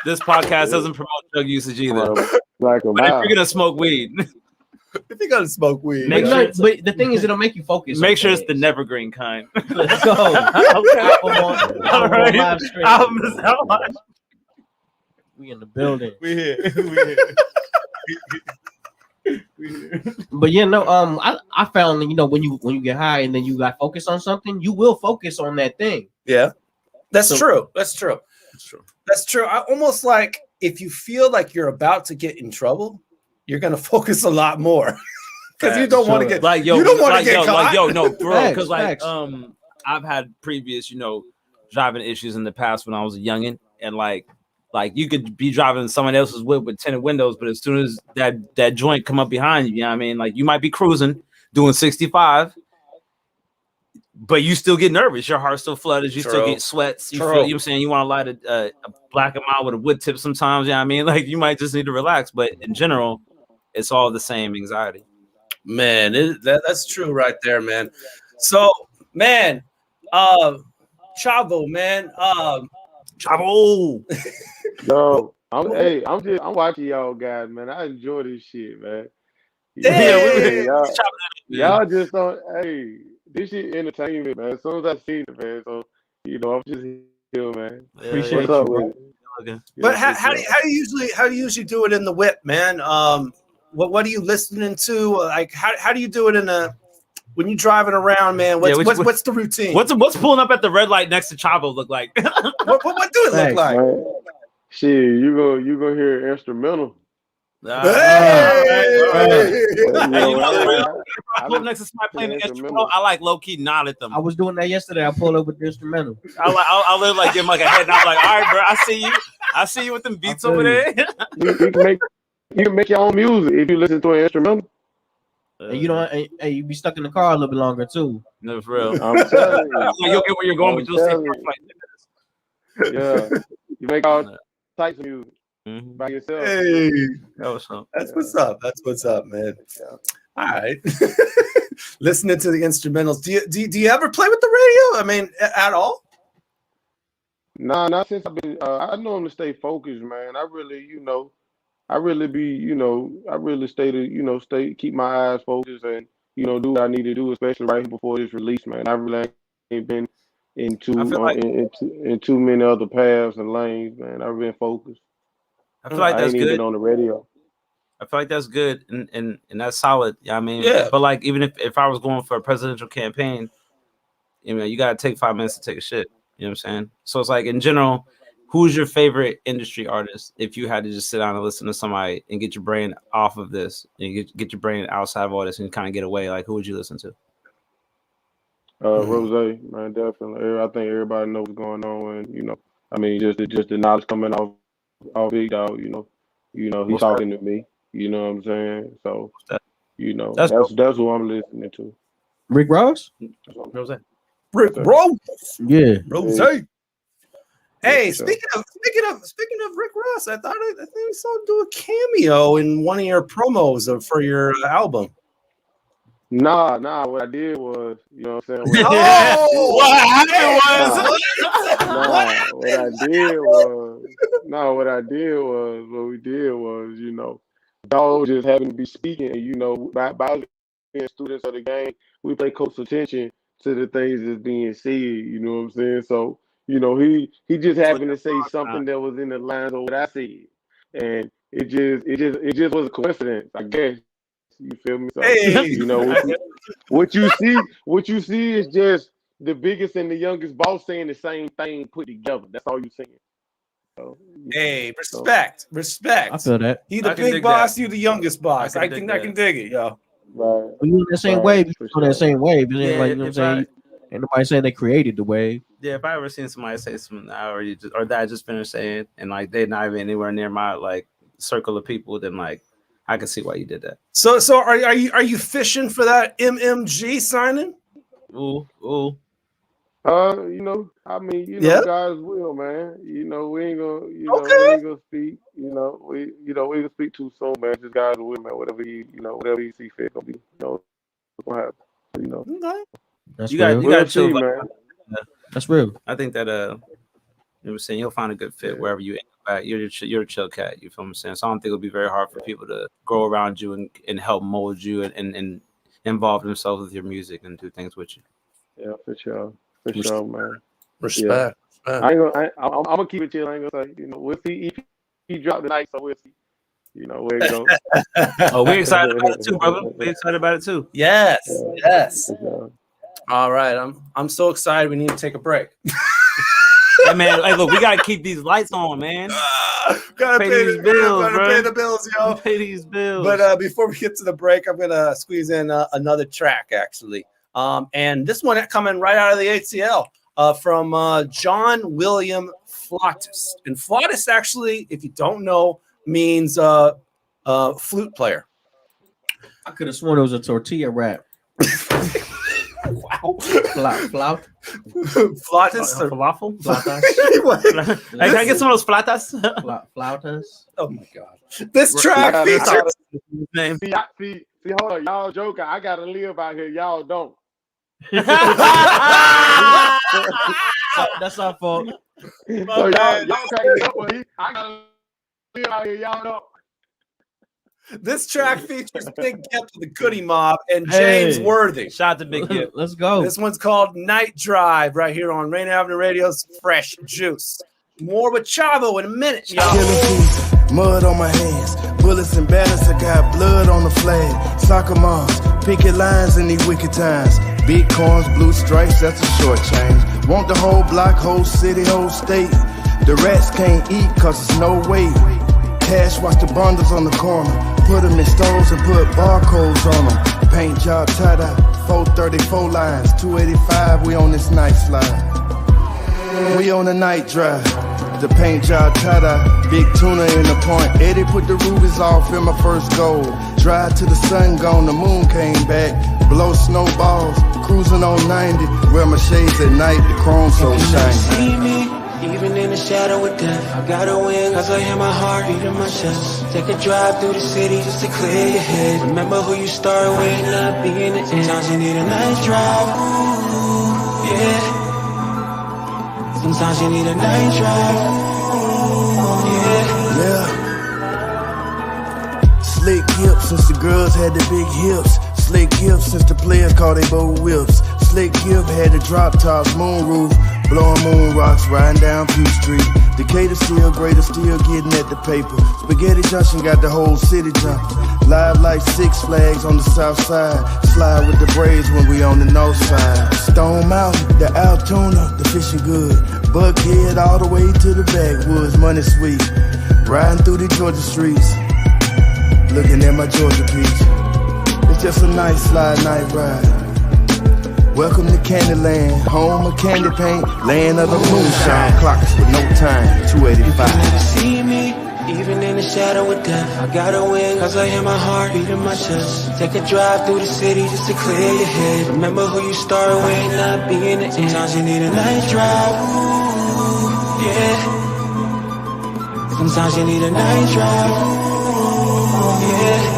This podcast doesn't promote drug usage either. But if you're gonna smoke weed, if you're gonna smoke weed, but the thing is, it'll make you focus. Make sure it's the Nevergreen kind. Let's go. Okay. All right. We in the building. We here. But yeah, no. I found when you get high and then you got focus on something, you will focus on that thing. Yeah, that's true. That's true. I almost like if you feel like you're about to get in trouble, you're gonna focus a lot more because you don't want to get like you don't want to get caught. no, bro. Because Facts. I've had previous driving issues in the past when I was a youngin', and like you could be driving someone else's whip with tinted windows, but as soon as that joint come up behind you, you know what I mean? Like you might be cruising doing 65. But you still get nervous. Your heart still flutters. You still get sweats. You feel, you know what I'm saying? You want to light a black and mild with a wood tip sometimes. You know what I mean? Like you might just need to relax. But in general, it's all the same anxiety. Man, that's true right there, man. So, man, Chavo, man. Chavo. Yo, I'm watching y'all guys, man. I enjoy this shit, man. Hey. Y'all just don't, this shit entertainment, man. As soon as I see it, man, so I'm just here, man. Appreciate What's up, you, man? Okay. But how do you usually do it in the whip, man? What are you listening to? Like how do you do it when you're driving around, man? What's the routine? What's pulling up at the red light next to Chavo look like? what do it look like? Man, shit, you gonna hear instrumental. I pull up next to somebody playing the instrumental. I like low key nod at them. I was doing that yesterday. I pulled up with the instrumental. I literally like give him like a head, and I'm like, all right, bro, I see you. I see you with them beats over there. You can make your own music if you listen to an instrumental. And you don't. Hey, you be stuck in the car a little bit longer too. No, for real. I'm telling you. You'll get where you're going, but you'll stay for like Yeah, you make all types of music by yourself. Hey, that's what's up. That's what's up, man. Yeah. All right. Listening to the instrumentals. Do you ever play with the radio? I mean, at all? Nah, not since I've been. I know him to stay focused, man. I really stay to, keep my eyes focused and, do what I need to do, especially right before this release, man. I really ain't been in too many other paths and lanes, man. I've been focused. I feel like that's ain't even good been on the radio. I feel like that's good and that's solid. I mean, yeah. But like, even if I was going for a presidential campaign, you got to take 5 minutes to take a shit. You know what I'm saying? So it's like, in general, who's your favorite industry artist? If you had to just sit down and listen to somebody and get your brain off of this and get your brain outside of all this and kind of get away, like, who would you listen to? Rose, man, definitely. I think everybody knows what's going on, and I mean, just the knowledge coming off Big Dog. He's talking to me. You know what I'm saying? So, that's who I'm listening to. Rick Ross? Rose. Rick Ross. Yeah. Rose. Hey, speaking of Rick Ross, I think we saw him do a cameo in one of your promos for your album. Nah. What I did was, you know what I'm saying? What happened was, what we did was, Dog just happened to be speaking, and by being students of the game, we pay close attention to the things that's being said. You know what I'm saying? So, he just happened to say something that was in the lines of what I said, and it just was a coincidence, I guess. You feel me? So, hey. What you see is just the biggest and the youngest boss saying the same thing put together. That's all you're saying. So, hey, respect. I feel that. He the big boss, you the youngest boss. I think I can dig it, yo. Right. You in that same wave. You on that same wave. It ain't like, you know what I'm saying? Ain't nobody saying they created the wave. Yeah, if I ever seen somebody say something or that I just finished saying, and like they're not even anywhere near my like circle of people, then like I can see why you did that. So are you fishing for that MMG signing? Ooh. I mean, God's will, man. We ain't gonna speak. We ain't gonna speak too soon, man. Just God's will, man. Whatever he see fit, gonna be, what's gonna happen. Okay. That's you got to chill, man. That's real. I think that you know what I'm saying, you'll find a good fit wherever you end up at. You're a chill cat. You feel what I'm saying? So I don't think it'll be very hard for people to grow around you and help mold you and involve themselves with your music and do things with you. Yeah, for sure. For sure, man. Respect. Yeah. I'm gonna keep it chill. I ain't gonna say, we'll see if he dropped tonight, so we'll see. Where it goes. Oh, we're excited about it too, brother. We're excited about it too. Yes. Sure. All right, I'm so excited. We need to take a break. Hey man, look, we gotta keep these lights on, man. Gotta pay these bills, gotta bro. pay the bills, yo. Pay these bills. But before we get to the break, I'm gonna squeeze in another track, actually. And this one coming right out of the ATL from John William Flautis. And Flautis, actually, if you don't know, means flute player. I could have sworn it was a tortilla wrap. Wow. Flautis. Falafel? Flautas. Hey, can I get some of those flautas? Flautas. Oh my God. This track features. See, hold on. Y'all joking. I gotta live out here. Y'all don't. That's our fault. So y'all cracking me up, but I gotta live out here. Y'all don't. This track features Big Gip of the Goody Mob and James Worthy. Shout out to Big Gip. Let's go. This one's called Night Drive right here on Rainier Avenue Radio's Fresh Juice. More with Chavo in a minute, y'all. Mud on my hands, bullets and batters, I got blood on the flag. Soccer moms, picket lines in these wicked times. Big corns, blue stripes, that's a short change. Want the whole block, whole city, whole state. The rats can't eat cause there's no way. Cash watch the bundles on the corner. Put them in stoves and put barcodes on them. Paint job tie-dye, 434 lines. 285, we on this night slide. We on a night drive. the paint job tada, big tuna in the point. Eddie put the rubies off in my first goal. Drive till the sun gone, the moon came back. Blow snowballs, cruising on 90. Wear my shades at night, the chrome so shiny. See me, even in the shadow of death. I gotta win, cause I hear my heart beat in my chest. Take a drive through the city just to clear your head. Remember who you start with, not be in the end. Sometimes you need a nice drive, ooh, yeah. Sometimes you need a night drive. Yeah. Slick hips since the girls had the big hips. Slick hips since the players called they bow whips. Slick hip had the drop tops, moonroof. Blowing moon rocks, riding down P Street. Decatur still greater, still getting at the paper. Spaghetti Junction got the whole city jumping. Live like Six Flags on the south side. Slide with the Braves when we on the north side. Stone Mountain, the Altoona, the fishing good. Buckhead all the way to the backwoods, money sweet. Riding through the Georgia streets, looking at my Georgia peach. It's just a nice slide night ride. Welcome to Candyland, home of candy paint, land of the moonshine. Clocks with no time, 285. You can never see me, even in the shadow of death. I gotta win, cause I hear my heart beat in my chest. Take a drive through the city just to clear your head. Remember who you start with, not be in the end. Sometimes you need a night drive, ooh, yeah. Sometimes you need a night drive, ooh, yeah.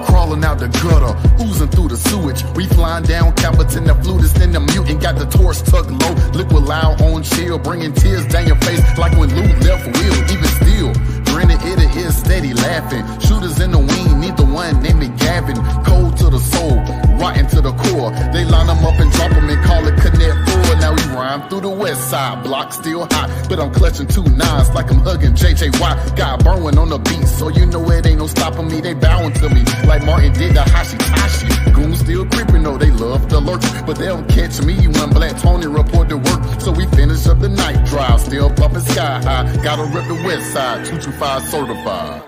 Crawling out the gutter, oozing through the sewage. We flying down Capitan, the flutist and the mutant. Got the torch tucked low, liquid loud on chill. Bringing tears down your face like when Lou left Will. Even still, grinning it is steady laughing. Shooters in the wing, neither one named it Gavin. Cold to the soul, rotten to the core. They line them up and drop them and call it Connect 4. Now we rhyme through the west side, block still hot. But I'm clutching 2 nines like I'm hugging JJY. Got Berwin on the beat, so you know it ain't no stopping me. They bowing to me like Martin did the Hashitashi. Goons still creeping, though they love to lurk. But they don't catch me when Black Tony report to work. So we finish up the night drive, still bumping sky high. Gotta rip the west side, 225 certified.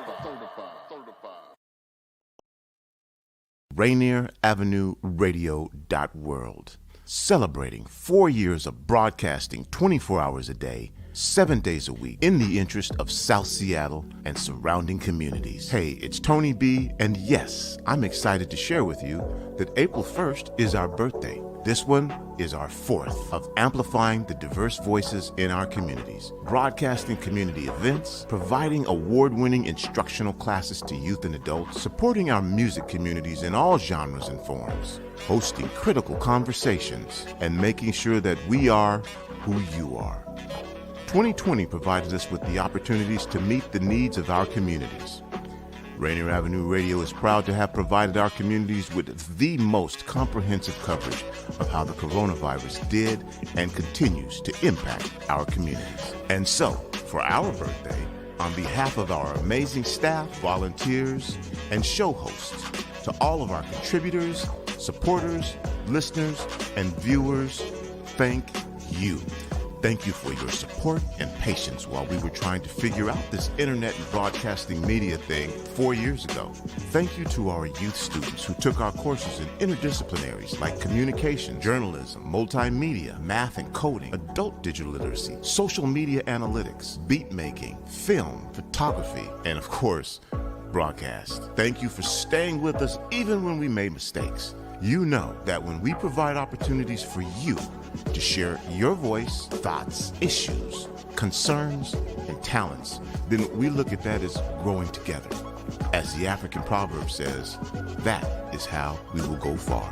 Rainier Avenue Radio.world. Celebrating 4 years of broadcasting 24 hours a day, 7 days a week, in the interest of South Seattle and surrounding communities. Hey, it's Tony B, and yes, I'm excited to share with you that April 1st is our birthday. This one is our 4th of amplifying the diverse voices in our communities, broadcasting community events, providing award-winning instructional classes to youth and adults, supporting our music communities in all genres and forms, hosting critical conversations, and making sure that we are who you are. 2020 provided us with the opportunities to meet the needs of our communities. Rainier Avenue Radio is proud to have provided our communities with the most comprehensive coverage of how the coronavirus did and continues to impact our communities. And so, for our birthday, on behalf of our amazing staff, volunteers, and show hosts, to all of our contributors, supporters, listeners, and viewers, thank you. Thank you for your support and patience while we were trying to figure out this internet and broadcasting media thing 4 years ago. Thank you to our youth students who took our courses in interdisciplinaries like communication, journalism, multimedia, math and coding, adult digital literacy, social media analytics, beat making, film, photography, and of course, broadcast. Thank you for staying with us even when we made mistakes. You know that when we provide opportunities for you to share your voice, thoughts, issues, concerns, and talents, then we look at that as growing together. As the African proverb says, that is how we will go far.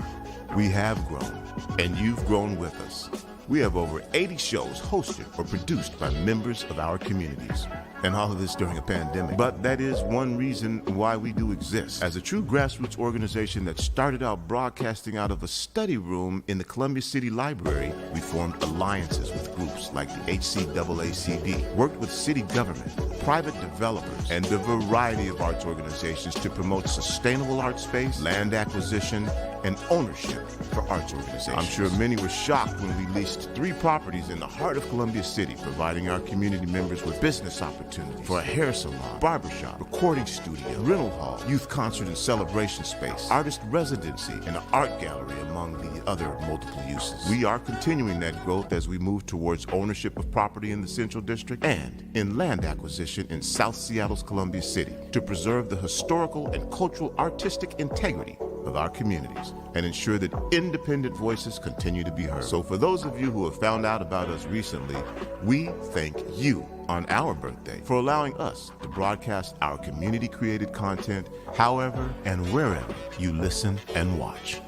We have grown, and you've grown with us. We have over 80 shows hosted or produced by members of our communities. And all of this during a pandemic. But that is one reason why we do exist. As a true grassroots organization that started out broadcasting out of a study room in the Columbia City Library, we formed alliances with groups like the HCAACD, worked with city government, private developers, and a variety of arts organizations to promote sustainable art space, land acquisition, and ownership for arts organizations. I'm sure many were shocked when we leased 3 properties in the heart of Columbia City, providing our community members with business opportunities for a hair salon, barbershop, recording studio, rental hall, youth concert and celebration space, artist residency, and an art gallery, among the other multiple uses. We are continuing that growth as we move towards ownership of property in the Central District and in land acquisition in South Seattle's Columbia City to preserve the historical and cultural artistic integrity of our communities and ensure that independent voices continue to be heard. So for those of you who have found out about us recently, we thank you on our birthday for allowing us to broadcast our community-created content however and wherever you listen and watch.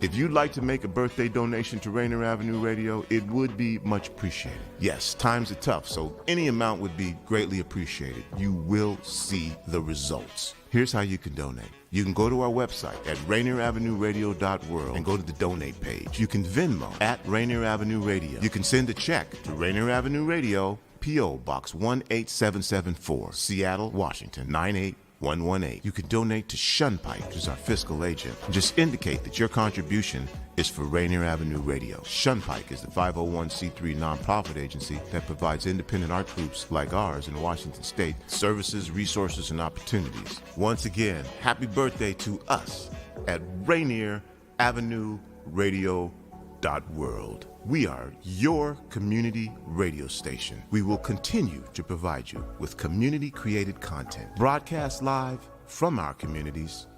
If you'd like to make a birthday donation to Rainier Avenue Radio, it would be much appreciated. Yes, times are tough, so any amount would be greatly appreciated. You will see the results. Here's how you can donate. You can go to our website at rainieravenueradio.world and go to the donate page. You can Venmo at Rainier Avenue Radio. You can send a check to Rainier Avenue Radio, P.O. Box 18774, Seattle, Washington, 98118. You can donate to Shunpike, which is our fiscal agent. Just indicate that your contribution is for Rainier Avenue Radio. Shunpike is the 501c3 nonprofit agency that provides independent art groups like ours in Washington State services, resources, and opportunities. Once again, happy birthday to us at Rainier Avenue Radio.world. We are your community radio station. We will continue to provide you with community-created content, broadcast live from our communities,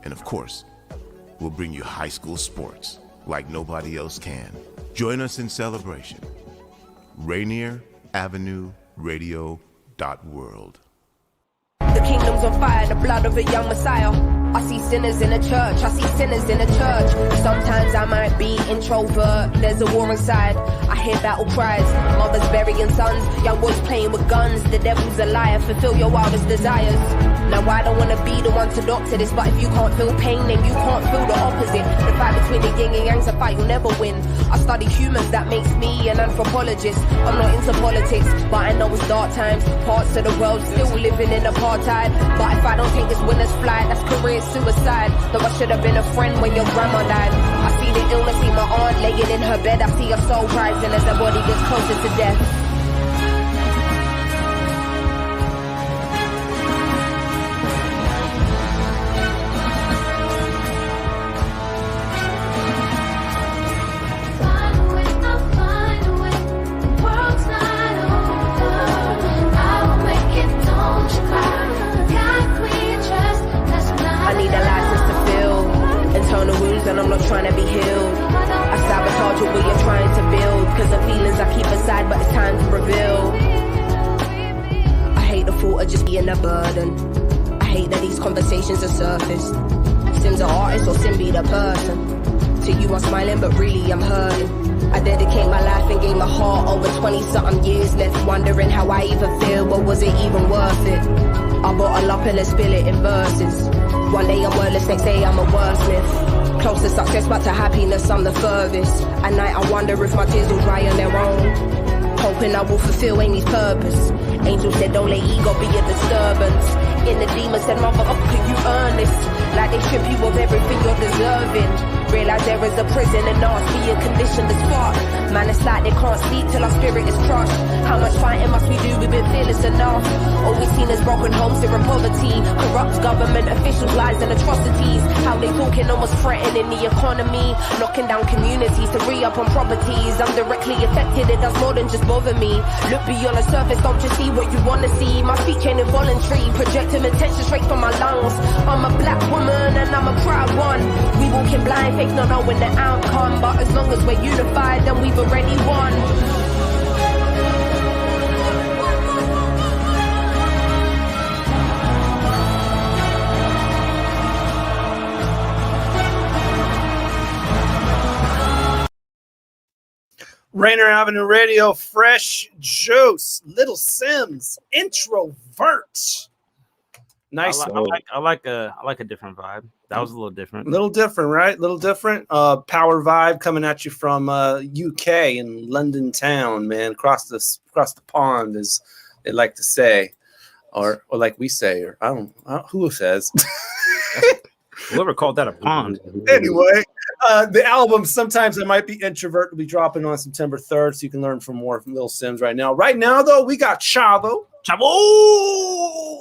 and of course, we'll bring you high school sports like nobody else can. Join us in celebration. Rainier Avenue Radio.world. The kingdom's on fire, the blood of a young Messiah. I see sinners in the church, I see sinners in the church. Sometimes I might be introvert, there's a war inside. I hear battle cries, mothers burying sons, young boys playing with guns. The devil's a liar, fulfill your wildest desires. Now I don't wanna be the one to doctor this, but if you can't feel pain, then you can't feel the opposite. The fight between the yin and yang's a fight you'll never win. I study humans, that makes me an anthropologist. I'm not into politics, but I know it's dark times. Parts of the world still living in apartheid. But if I don't take this winner's flight, that's career suicide. Though I should have been a friend when your grandma died. I see the illness, see my aunt laying in her bed. I see her soul rising as her body gets closer to death. And I'm not trying to be healed. I sabotage what you're trying to build, cause the feelings I keep aside, but it's time to reveal. I hate the thought of just being a burden. I hate that these conversations are surfaced. Sim's an artist or Sim be the person. To you I'm smiling, but really I'm hurting. I dedicate my life and gave my heart over 20-something years left, wondering how I even feel, but was it even worth it? I bottle up and let's spill it in verses. One day I'm wordless, next day I'm a wordsmith. Close to success, but to happiness I'm the furthest. At night I wonder if my tears will dry on their own. Hoping I will fulfill Amy's purpose. Angel said don't let ego be a disturbance. In the demon said motherfucker you earn this. Like they strip you of everything you're deserving. Realize there is a prison and ours being conditioned as fuck. Man, it's like they can't sleep till our spirit is crushed. How much fighting must we do? We've been fearless enough. All we've seen is broken homes here in poverty. Corrupt government officials, lies and atrocities. How they talking almost threatening the economy. Knocking down communities to re-up on properties. I'm directly affected, it does more than just bother me. Look beyond the surface, don't just see what you wanna see. My speech ain't involuntary, projecting attention straight from my lungs. I'm a black woman and I'm a proud one. We walking blind, faith not knowing the outcome. But as long as we're unified, then we've already won. Rainier Avenue Radio, Fresh Juice, Little Sims, Introvert. Nice. I like a different vibe. That was a little different. Little different, right? Little different. Power vibe coming at you from UK in London town, man. Across the pond, as they like to say, or like we say, or I don't know who says. Whoever called that a pond. Anyway, the album Sometimes I Might Be Introvert will be dropping on September 3rd, so you can learn from more from Lil Sims right now. Right now, though, we got Chavo.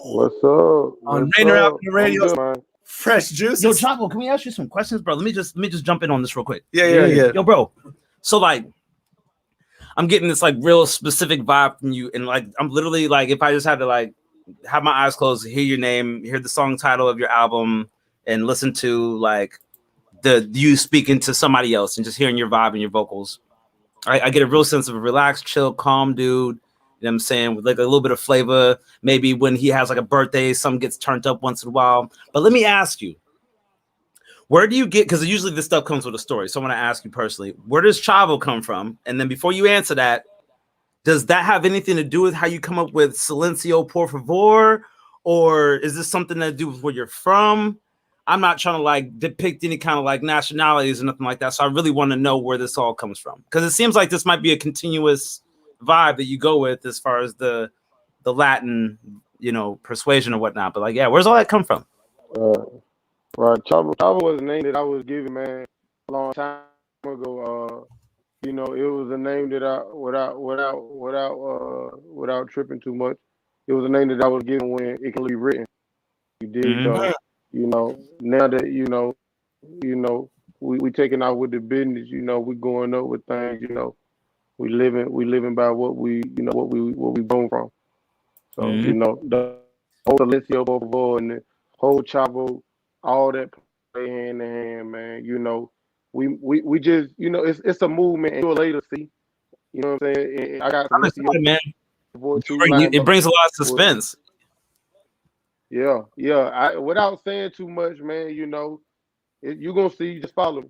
What's up? On Rainier Avenue Radio. Fresh Juice. Yo, Chavo, can we ask you some questions, bro? Let me just jump in on this real quick. Yeah. Yo, bro. So like, I'm getting this like real specific vibe from you, and like I'm literally like, if I just had to like have my eyes closed, hear your name, hear the song title of your album, and listen to like you speaking to somebody else, and just hearing your vibe and your vocals, I get a real sense of a relaxed, chill, calm dude. You know what I'm saying? With like a little bit of flavor. Maybe when he has like a birthday, something gets turned up once in a while. But let me ask you, where do you get, because usually this stuff comes with a story. So I want to ask you personally, where does Chavo come from? And then before you answer that, does that have anything to do with how you come up with Silencio Por Favor? Or is this something to do with where you're from? I'm not trying to like depict any kind of like nationalities or nothing like that. So I really want to know where this all comes from. Because it seems like this might be a continuous vibe that you go with as far as the Latin, persuasion or whatnot. But like, yeah, where's all that come from? Right, Chavo was a name that I was given, man, a long time ago. It was a name that I without tripping too much. It was a name that I was given when it can be written. You did, now that we taking out with the business. We going up with things. We living by what we born from. So the whole Silencio Por Favor and the whole Chavo, all that play hand in hand, man. We just it's a movement, and you'll later see. You know what I'm saying? And I got man. It brings a lot of suspense. Yeah. Without saying too much, man, you're gonna see. Just follow me.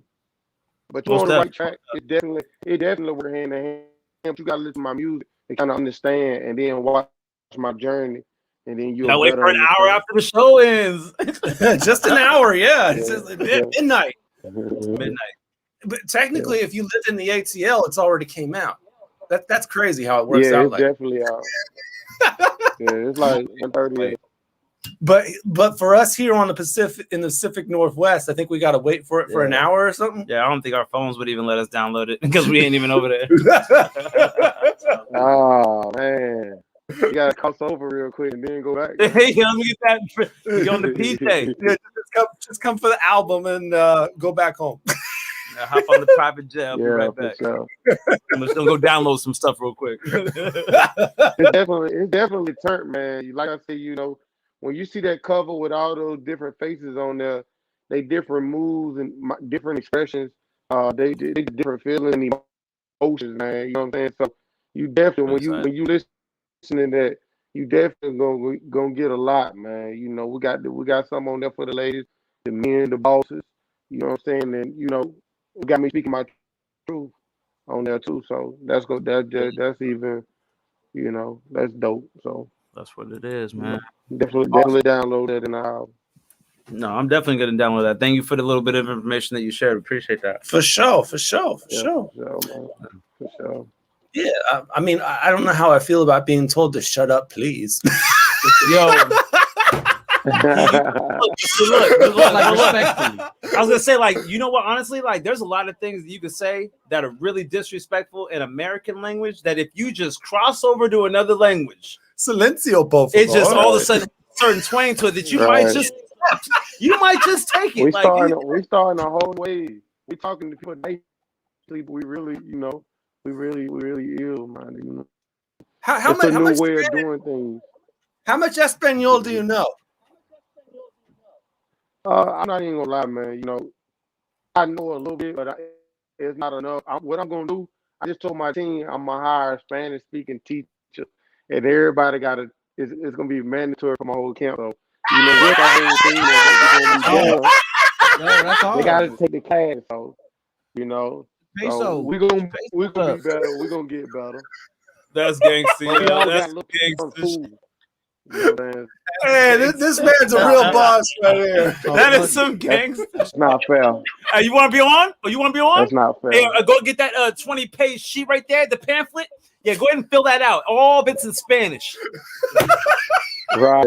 But you're on the right track. It definitely works hand in hand. You gotta listen to my music and kind of understand, and then watch my journey, and then you'll wait for an hour after the show ends. Just an hour, yeah. It's just midnight. Midnight. But technically, if you lived in the ATL, it's already came out. That's crazy how it works out. It's definitely out. It's like 1:30. But for us here on the Pacific Northwest, I think we got to wait for it for an hour or something. Yeah, I don't think our phones would even let us download it because we ain't even over there. Oh man, you gotta cross over real quick and then go back. Hey, let me get that. You on the PJ? Yeah, just come for the album and go back home. Hop on the private jet. I'll be right back. Sure. I'm just gonna go download some stuff real quick. It's definitely turned, man. Like I said, when you see that cover with all those different faces on there, they different moves and different expressions. They different feelings and emotions, man. You know what I'm saying? So you definitely when you listen to that, you definitely gonna get a lot, man. We got some on there for the ladies, the men, the bosses. You know what I'm saying? And we got me speaking my truth on there too. So that's even, that's dope. So that's what it is, man. Definitely download that in the album. No, I'm definitely gonna download that. Thank you for the little bit of information that you shared. Appreciate that. For sure. Yeah, I mean, I don't know how I feel about being told to shut up, please. Yo. Look. I was gonna say, like, you know what? Honestly, like, there's a lot of things that you could say that are really disrespectful in American language. That if you just cross over to another language, Silencio Por Favor, it's just all of a sudden certain twang to it that you might just take it. We starting a whole wave. We talking to people. We really, we really ill, man. How much? How much way of doing things. How much Espanol do you know? I'm not even gonna lie, man. I know a little bit, but it's not enough. What I'm gonna do, I just told my team I'm gonna hire a Spanish speaking teacher, and everybody it's gonna be mandatory for my whole camp. So, with the whole thing, they gotta take the class. So, so we're gonna be better. We're gonna get better. That's gangster. That's gangster. Hey, this man's a real boss right here. That is some gangster. That's not fair. You want to be on? That's not fair. Hey, go get that 20-page sheet right there, the pamphlet. Yeah, go ahead and fill that out. All bits in Spanish. Right.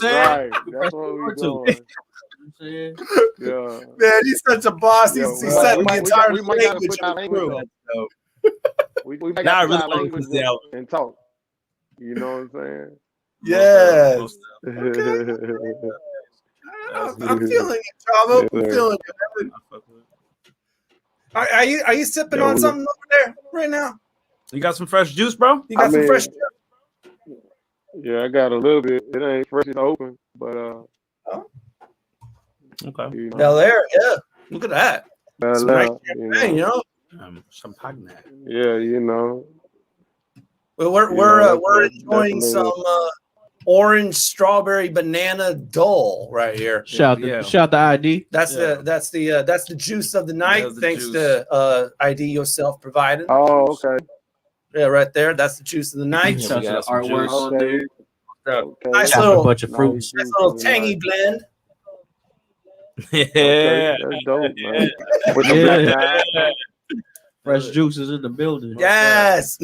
That's what we're doing. saying? Yeah. Man, he's such a boss. Yo, He's setting the entire we might gotta language put our of the crew. language on. We might Nah, I gotta put really our want to language put that out. and talk. You know what I'm saying? Yes. Okay. I'm feeling it, Chavo. Yes, I'm sir. feeling it. Are you sipping Yeah, on we- something over there right now? You got some fresh juice, bro? You got I some mean, fresh juice? Yeah, I got a little bit. It ain't fresh, it's open, but Okay. you know, Bel Air, yeah. Look at that. Bel Some Air, nice you champagne, you know. Some cognac. Yeah, you know. Well, we're You know, we're that's enjoying definitely- some orange strawberry banana dole right here. Shout the ID. That's the juice of the night. That's the Thanks juice. to ID yourself provided. Oh, okay. Yeah, right there. That's the juice of the night. Shout out to the artwork on Okay. there. Okay. Nice Chocolate little, bunch of fruits. nice little tangy blend. Yeah. Okay, that's dope, man. With the Yeah. black eye. Fresh juices in the building. Yes.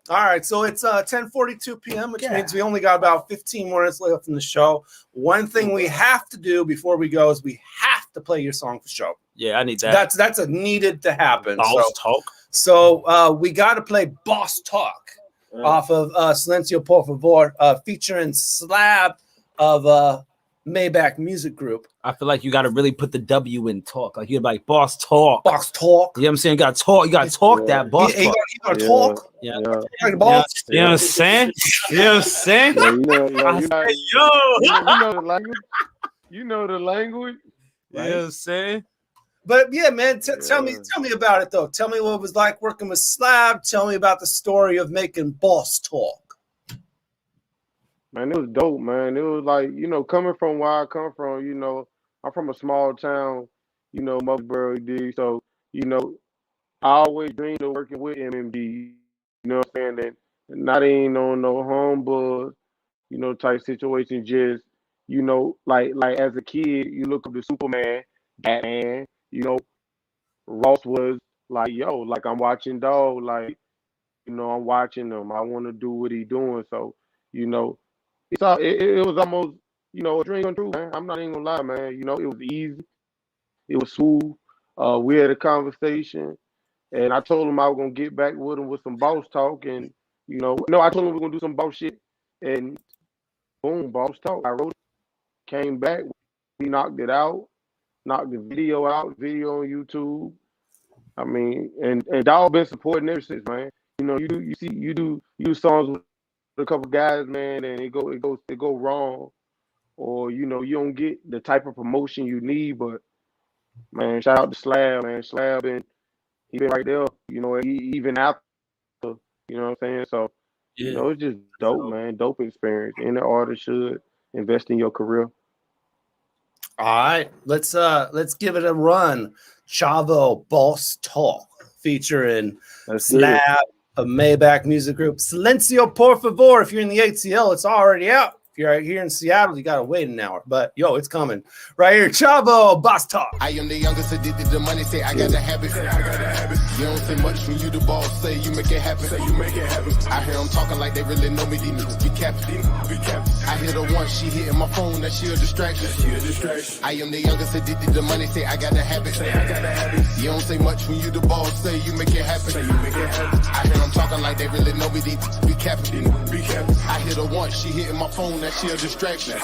All right, so it's 10:42 p.m., which means we only got about 15 minutes left in the show. One thing we have to do before we go is we have to play your song for show. Yeah, I need that. That's a needed to happen. Boss talk. So we got to play Boss Talk off of Silencio Por Favor, featuring Slab of Maybach Music Group. I feel like you got to really put the W in talk. Like you're like boss talk. Boss talk. You know what I'm saying? You got to talk. You got to talk that boss You talk. gotta talk. Yeah. Like the boss. You know what I'm saying? You know what I'm saying? Yeah, you know, I you said, know the language. You know the language. You know what I'm saying? But yeah, man, tell me about it though. Tell me what it was like working with Slab. Tell me about the story of making Boss Talk. Man, it was dope, man. It was like, you know, coming from where I come from, you know, I'm from a small town, you know, Murfreesboro, D. So, you know, I always dreamed of working with MMG, you know what I'm saying? And not ain't on no humbug, you know, type situation. Just, you know, like as a kid, you look up to Superman, Batman, you know, Ross was like, yo, like I'm watching dog, like, you know, I'm watching him. I want to do what he doing. So, you know, it was almost, you know, a dream come true, man. I'm not even gonna lie, man. You know, it was easy. It was smooth. We had a conversation, and I told him I was gonna get back with him with some boss talk, and you know, no, I told him we are gonna do some boss shit, and boom, boss talk. I wrote it, came back, we knocked it out, knocked the video out, video on YouTube. I mean, and dog been supporting ever since, man. You know, you do songs with a couple guys, man, and it go wrong, or you know, you don't get the type of promotion you need. But man, shout out to Slab, man. Slab, and he been right there, you know, even after, you know what I'm saying. So you know, it's just dope, man. Dope experience. Any artist should invest in your career. All right, let's give it a run. Chavo Boss Talk featuring Slab of Maybach Music Group. Silencio Por Favor. If you're in the ATL, it's already out. If you're right here in Seattle, you gotta wait an hour. But yo, it's coming. Right here, Chavo Boss Talk. I am the youngest addicted to money. Say I got the habit. You don't say much when you the boss. Say you make it happen. I hear them talking like they really know me. These niggas be capping. I hit her once, she hitting my phone. That she a distraction. I am the youngest addicted to money. Say I got the habit. You don't say much when you the boss. Say you make it happen. I hear them talking like they really know me. These be capping. I hit her once, she hitting my phone. That she a distraction.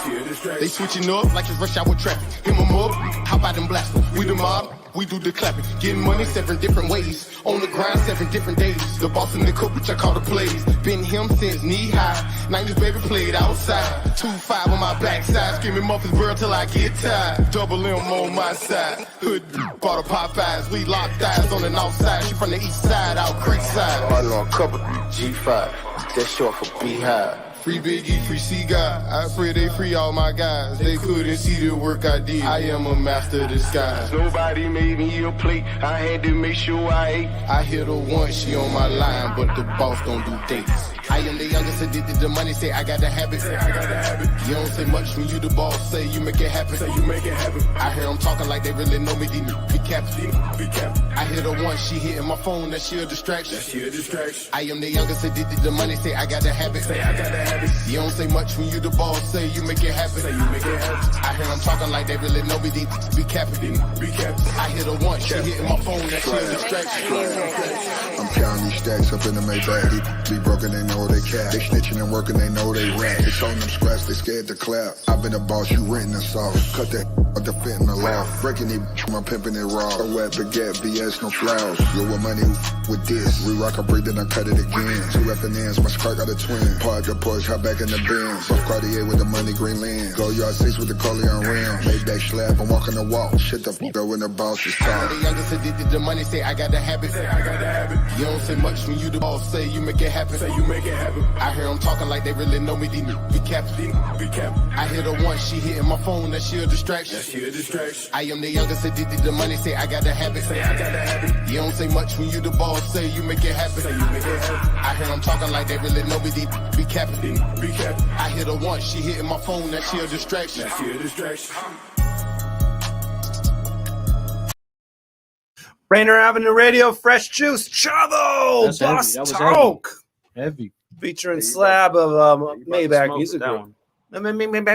They switching up like it's rush hour traffic. Hit them up, how about them blast them? We the mob, we do the clapping. Getting money 7 different ways. On the grind 7 different days. The boss in the cup, which I call the plays. Been him since knee high. 90s baby played outside. 2-5 on my backside. Screaming Murfreesboro till I get tired. Double M on my side. Hood bought a Popeyes. We locked eyes on the north side. She from the east side, out creek side. I know a couple G5. That's short for Beehive. Free Biggie, free C-God. I pray they free all my guys. They couldn't see the work I did. I am a master of disguise. Nobody made me a plate. I had to make sure I ate. I hit her once, she on my line, but the boss don't do dates. I am the youngest addicted to money, say I got the habit. You don't say much when you the boss, say you make it happen. I hear them talking like they really know me, be capping. I hear the one, she hitting my phone, that she a distraction. I am the youngest addicted to money, say I got the habit. You don't say much when you the boss, say you make it happen. I hear them talking like they really know me, be capping. I hear the one, she hitting my phone, that she a distraction. I'm counting these stacks up in the Maybach. Be broken, they know they cap. They snitching and working, they know they rap. It's on them scratch, they scared to clap. I've been a boss, you renting us off. Cut that out the fit in the loft. Breaking it, my pimping it raw. A wet baguette, BS, no flowers. Yo, what money with this? We rock a break, then I cut it again. 2 FNNs, my skirt got a twin. Park the Porsche, hop back in the Benz. Buff Cartier with the money, green lens. Go yard 6 with the Corleone rim. Maybach slab, I'm walking the walk. Shit the go when the boss is I tall. the youngest addicted to money, say I got the habit. You don't say much when you the boss, say you make it happen. I hear them talking like they really know me, be capping. I hear the one, she hitting my phone, that she a distraction. I am the youngest addicted to money, say I got the habit. You don't say much when you the boss, say you make it happen. I hear them talking like they really know me, be capping. I hear the one, she hitting my phone, that she a distraction. Rainier Avenue Radio, Fresh Juice, Chavo, That's Boss heavy. That was Talk. Heavy. Featuring Slab of Maybach Music Group. No, Maybach.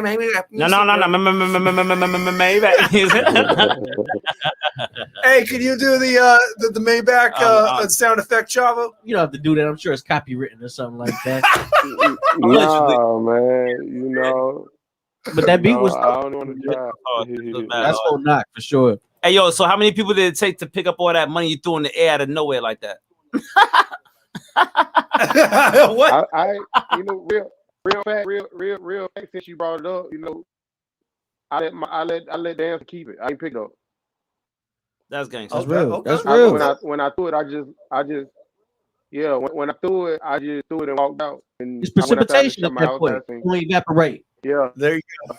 Hey, can you do the Maybach sound effect, Chavo? You don't have to do that. I'm sure it's copywritten or something like that. No, man, you know. But that beat was. I don't want to try. That's gonna knock for sure. Hey, yo, so how many people did it take to pick up all that money you threw in the air out of nowhere like that? What? I you know, real fact, since you brought it up, you know, I let Dan keep it. I ain't pick it up. That's gangster. That's real. Okay. That's real. When I threw it, I just when I threw it, I just threw it and walked out. And It's precipitation at that point. When you evaporate. Yeah. There you go.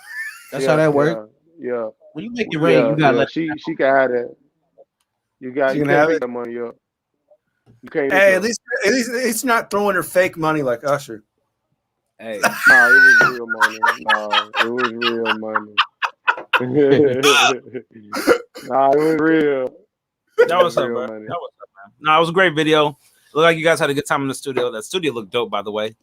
That's how that works. Yeah. When you make it rain, you gotta let she can have that. You can't have pick that money up. You can't. Hey, at least it's not throwing her fake money like Usher. Hey, it was real money. It was real money. It was real. That was up, bro. That was up, man. No, it was a great video. Looked like you guys had a good time in the studio. That studio looked dope, by the way.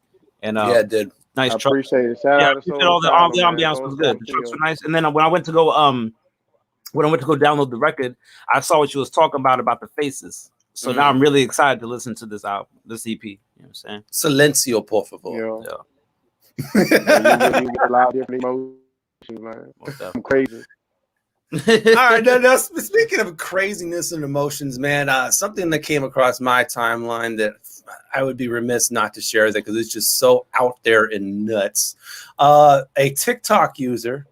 And yeah, it did. Nice I truck. appreciate it. Shout out to all the ambiance was good. The trucks were nice. And then when I went to go download the record, I saw what you was talking about the faces. So now I'm really excited to listen to this album, this EP. You know what I'm saying? Silencio, por favor. Yeah. You get a lot of different emotions, man. I'm crazy. All right, now, speaking of craziness and emotions, man, something that came across my timeline that I would be remiss not to share that because it's just so out there and nuts. A TikTok user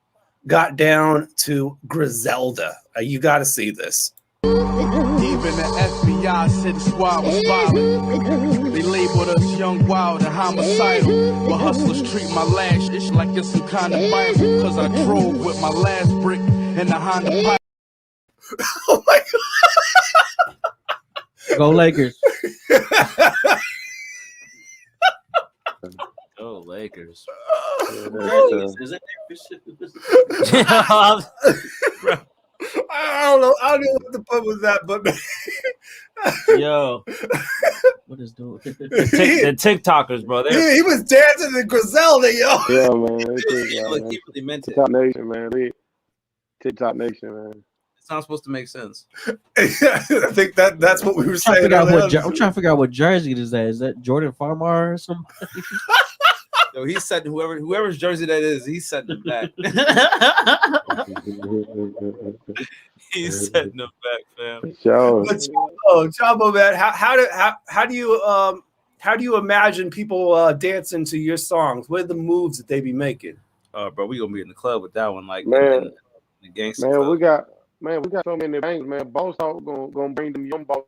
got down to Griselda. You got to see this. Even the FBI said the squad was violent. They labeled us young, wild, and homicidal. But hustlers treat my last ish like it's some kind of Bible. Cause I drove with my last brick in the Honda Pilot. Oh my God. Go Lakers. Go Lakers. Is it I don't know what to put with that, but yo, what is doing? The TikTokers, bro. He was dancing in Griselda, yo. Yeah, man. He really meant it. TikTok Nation, man. TikTok Nation, man. It's not supposed to make sense. I think that's what we were saying. I'm trying to figure out what jersey it is that. Is that Jordan Farmar or something? Yo, he's setting whoever's jersey that is, he's setting it back. He's setting them back, fam. Chavo, man, how do you imagine people dancing to your songs? What are the moves that they be making? Bro, we gonna be in the club with that one, like man. The gangster Man, club. we got so many things, man. Boss Talk gonna bring them young bosses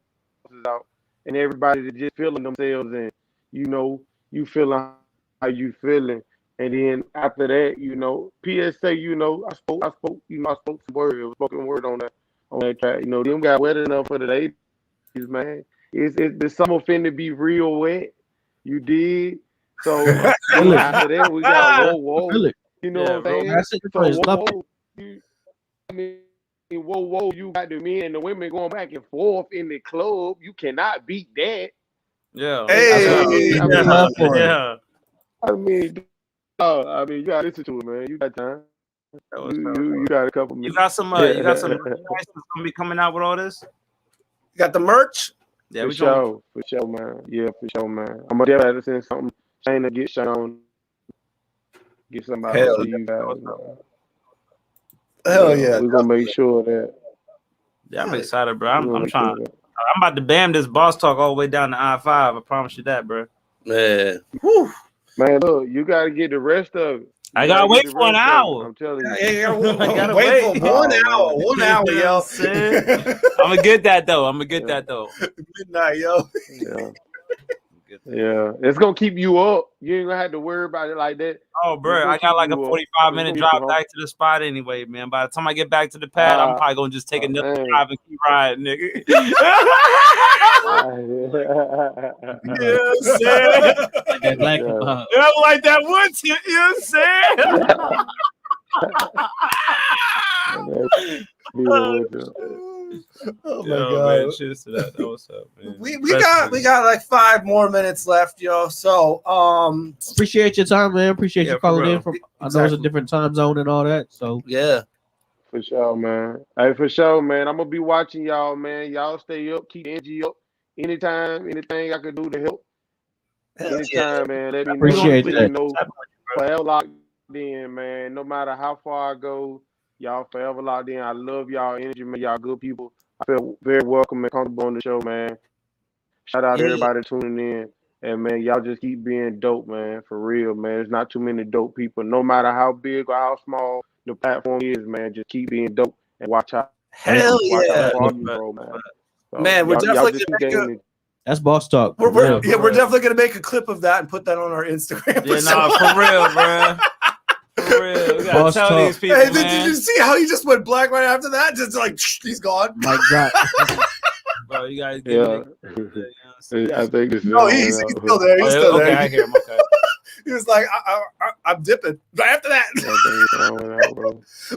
out, and everybody that just feeling themselves, and you feeling how you feeling, and then after that, PSA, I spoke some words, spoken word on that track. Them got wet enough for the 80s, man. The summer finna be real wet. You dig? So after that, we got whoa. You know what I'm saying? So whoa. I mean, whoa, you got the men and the women going back and forth in the club. You cannot beat that. Yeah. Hey, I mean, you gotta listen to it, man. You got time. You got a couple minutes. You got some guys that's gonna be coming out with all this? You got the merch? Yeah, for sure, man. Yeah, for sure, man. I'm gonna have to send something Shane to get shown. Get somebody to you guys. Hell yeah. We're gonna make sure that. Yeah, I'm excited, bro. I'm trying. I'm about to bam this boss talk all the way down to I-5. I promise you that, bro. Man. Whew. Man, look, you gotta get the rest of it. I gotta wait for an hour. I'm telling you. I gotta wait for 1 hour. 1 hour, yo. I'm gonna get that though. Midnight, yo. Yeah, it's gonna keep you up. You ain't gonna have to worry about it like that. Oh, bro, I got like a 45-minute drive back to the spot anyway, man. By the time I get back to the pad, I'm probably gonna just take another drive and keep riding, nigga. That black I'm like that one tip, you know what I'm saying? Oh my god! Man, cheers to that. What's up, man? We got like 5 more minutes left, yo. So appreciate your time, man. Appreciate you calling in from. I know it's a different time zone and all that. So yeah, for sure, man. Hey, for sure, man. I'm gonna be watching y'all, man. Y'all stay up, keep the energy up. Anytime, anything I can do to help. Anytime, man. Let me appreciate know. that. You know, forever locked in, man. No matter how far I go. Y'all forever locked in. I love y'all energy, man. Y'all good people. I feel very welcome and comfortable on the show, man. Shout out to everybody tuning in. And, man, y'all just keep being dope, man. For real, man. There's not too many dope people. No matter how big or how small the platform is, man, just keep being dope and watch out. Hell yeah. Bro, man. So, man, we're definitely going to that's boss talk. We're definitely going to make a clip of that and put that on our Instagram. Yeah, no, for real, bro. For real. We gotta tell these people, hey, did you see how he just went black right after that? Just like, he's gone. My God. Bro, you guys get it. I think this is he's still there. He's still there. Okay, I hear him. Okay. He was like, I'm dipping right after that.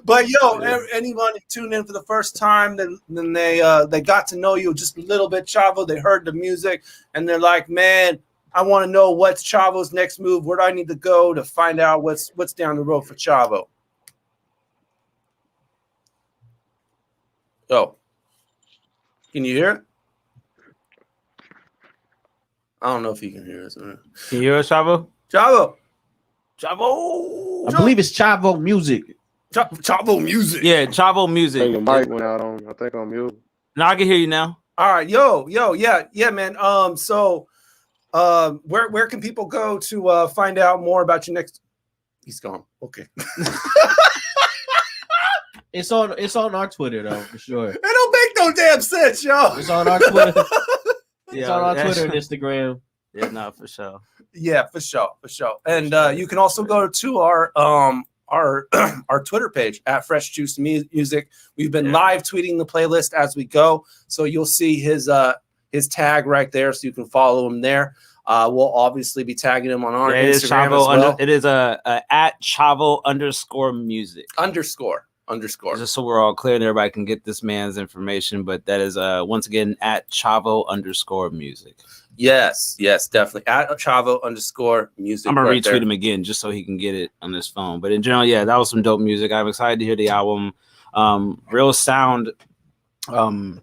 But yo, anyone tune in for the first time, then they got to know you just a little bit, Chavo. They heard the music and they're like, man, I want to know what's Chavo's next move. Where do I need to go to find out what's down the road for Chavo? Oh, can you hear it? I don't know if he can hear us. Can you hear us, Chavo? Chavo. I believe it's Chavo music. Chavo music. Yeah, Chavo music. I think the mic went out on. I think I'm mute. No, I can hear you now. All right, yo, yeah, man. So. Where can people go to find out more about your next? He's gone. Okay. It's on our Twitter though, for sure. It don't make no damn sense, yo. It's on our Twitter. It's on our Twitter and Instagram. Yeah, no, for sure. Yeah, for sure. And you can also go to our Twitter page at Fresh Juice Music. We've been live tweeting the playlist as we go, so you'll see his tag right there, so you can follow him there. We'll obviously be tagging him on our Instagram as well. It is at Chavo _music. Underscore. Just so we're all clear and everybody can get this man's information, but that is once again at Chavo _music. Yes, definitely at Chavo _music. I'm gonna retweet him again just so he can get it on his phone. But in general, yeah, that was some dope music. I'm excited to hear the album. Real sound. Both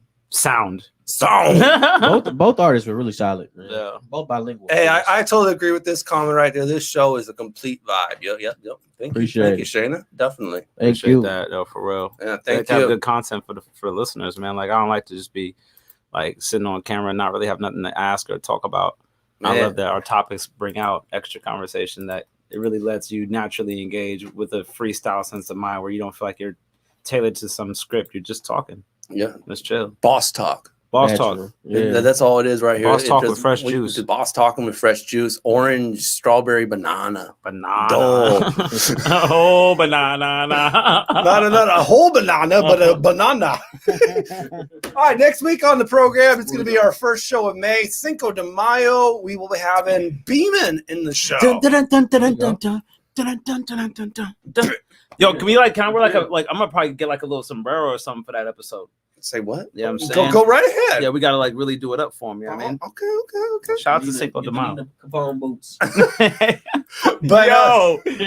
artists were really solid. Man. Yeah, both bilingual. Hey, I totally agree with this comment right there. This show is a complete vibe. Yep. Thank you, Shayna. Definitely. Thank you. That though, for real. Yeah, thank you. Have good content for the listeners, man. Like I don't like to just be like sitting on camera and not really have nothing to ask or talk about. Man. I love that our topics bring out extra conversation that it really lets you naturally engage with a freestyle sense of mind where you don't feel like you're tailored to some script. You're just talking. Yeah, let's chill. Boss talk. Yeah. That's all it is right here. Boss talk with fresh juice. Boss talking with fresh juice. Orange, strawberry, banana. Oh, banana. Not a whole banana, but a banana. All right, next week on the program, it's going to be our first show of May, Cinco de Mayo. We will be having Beeman in the show. Yo, can we like kind of wear like I'm gonna probably get like a little sombrero or something for that episode. Say what? Yeah, I'm saying. Go right ahead. Yeah, we gotta like really do it up for him. You know what I mean? Okay. Shout out to Cinco de Mayo. Capone boots. But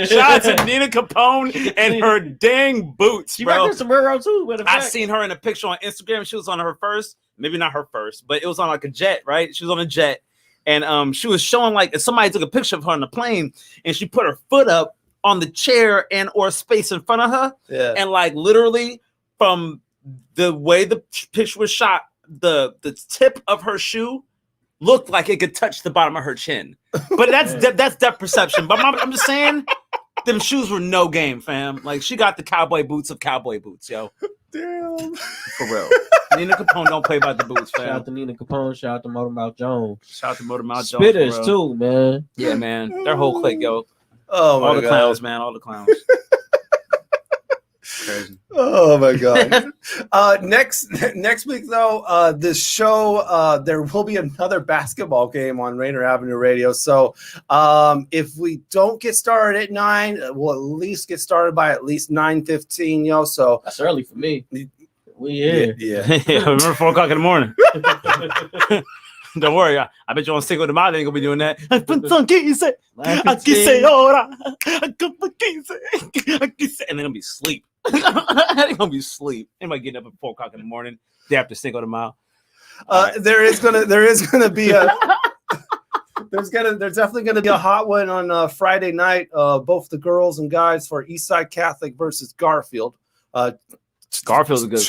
shout out to Nina Capone and her dang boots, She bro. got her sombrero too. I seen her in a picture on Instagram. She was on her first, maybe not her first, but it was on like a jet, right? She was on a jet, and she was showing like somebody took a picture of her on the plane, and she put her foot up on the chair and or space in front of her, and like literally from the way the picture was shot, the tip of her shoe looked like it could touch the bottom of her chin. But that's depth perception. But I'm just saying, them shoes were no game, fam. Like she got the cowboy boots of cowboy boots, yo. Damn. For real. Nina Capone don't play by the boots, fam. Shout out to Nina Capone. Shout out to Motormouth Jones. Shout out to Motormouth Jones. Spitters too, man. Yeah, man. Their whole clique, yo. Oh my all the God. clowns, man. All the clowns. Crazy. Oh my God. Next week though, this show there will be another basketball game on Rainier Avenue Radio. So if we don't get started at 9, we'll at least get started by at least 9:15, yo. So that's early for me. We here. Yeah. Remember 4 o'clock in the morning. Don't worry, I bet you on Cinco de Mayo they ain't gonna be doing that. And they're gonna be asleep. They're gonna be asleep. Anybody getting up at 4 o'clock in the morning day after Cinco de Mayo? There's definitely gonna be a hot one on Friday night. Both the girls and guys for Eastside Catholic versus Garfield. Garfield's a good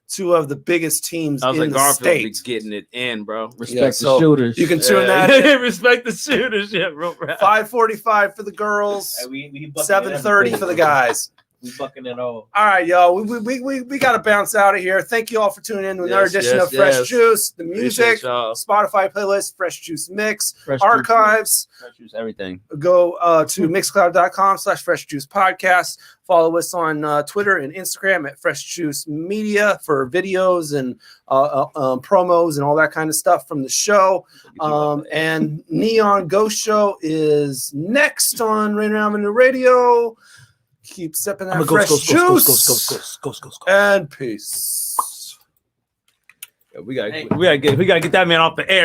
two of the biggest teams I was in like, the Garfield state. be getting it in, bro. Respect the shooters. You can tune that in. Respect the shooters. Yeah, bro. 5:45 for the girls. Hey, we 7:30 for the guys. We fucking it all. All right, y'all. We got to bounce out of here. Thank you all for tuning in to another edition of Fresh Juice. The music, Spotify playlist, Fresh Juice Mix, archives. Fresh Juice, everything. Go to mixcloud.com/Fresh Juice Podcast. Follow us on Twitter and Instagram at Fresh Juice Media for videos and promos and all that kind of stuff from the show. And Neon Ghost Show is next on Rainier Avenue Radio. Keep sipping that fresh juice. And peace. Yeah, we gotta get that man off the air.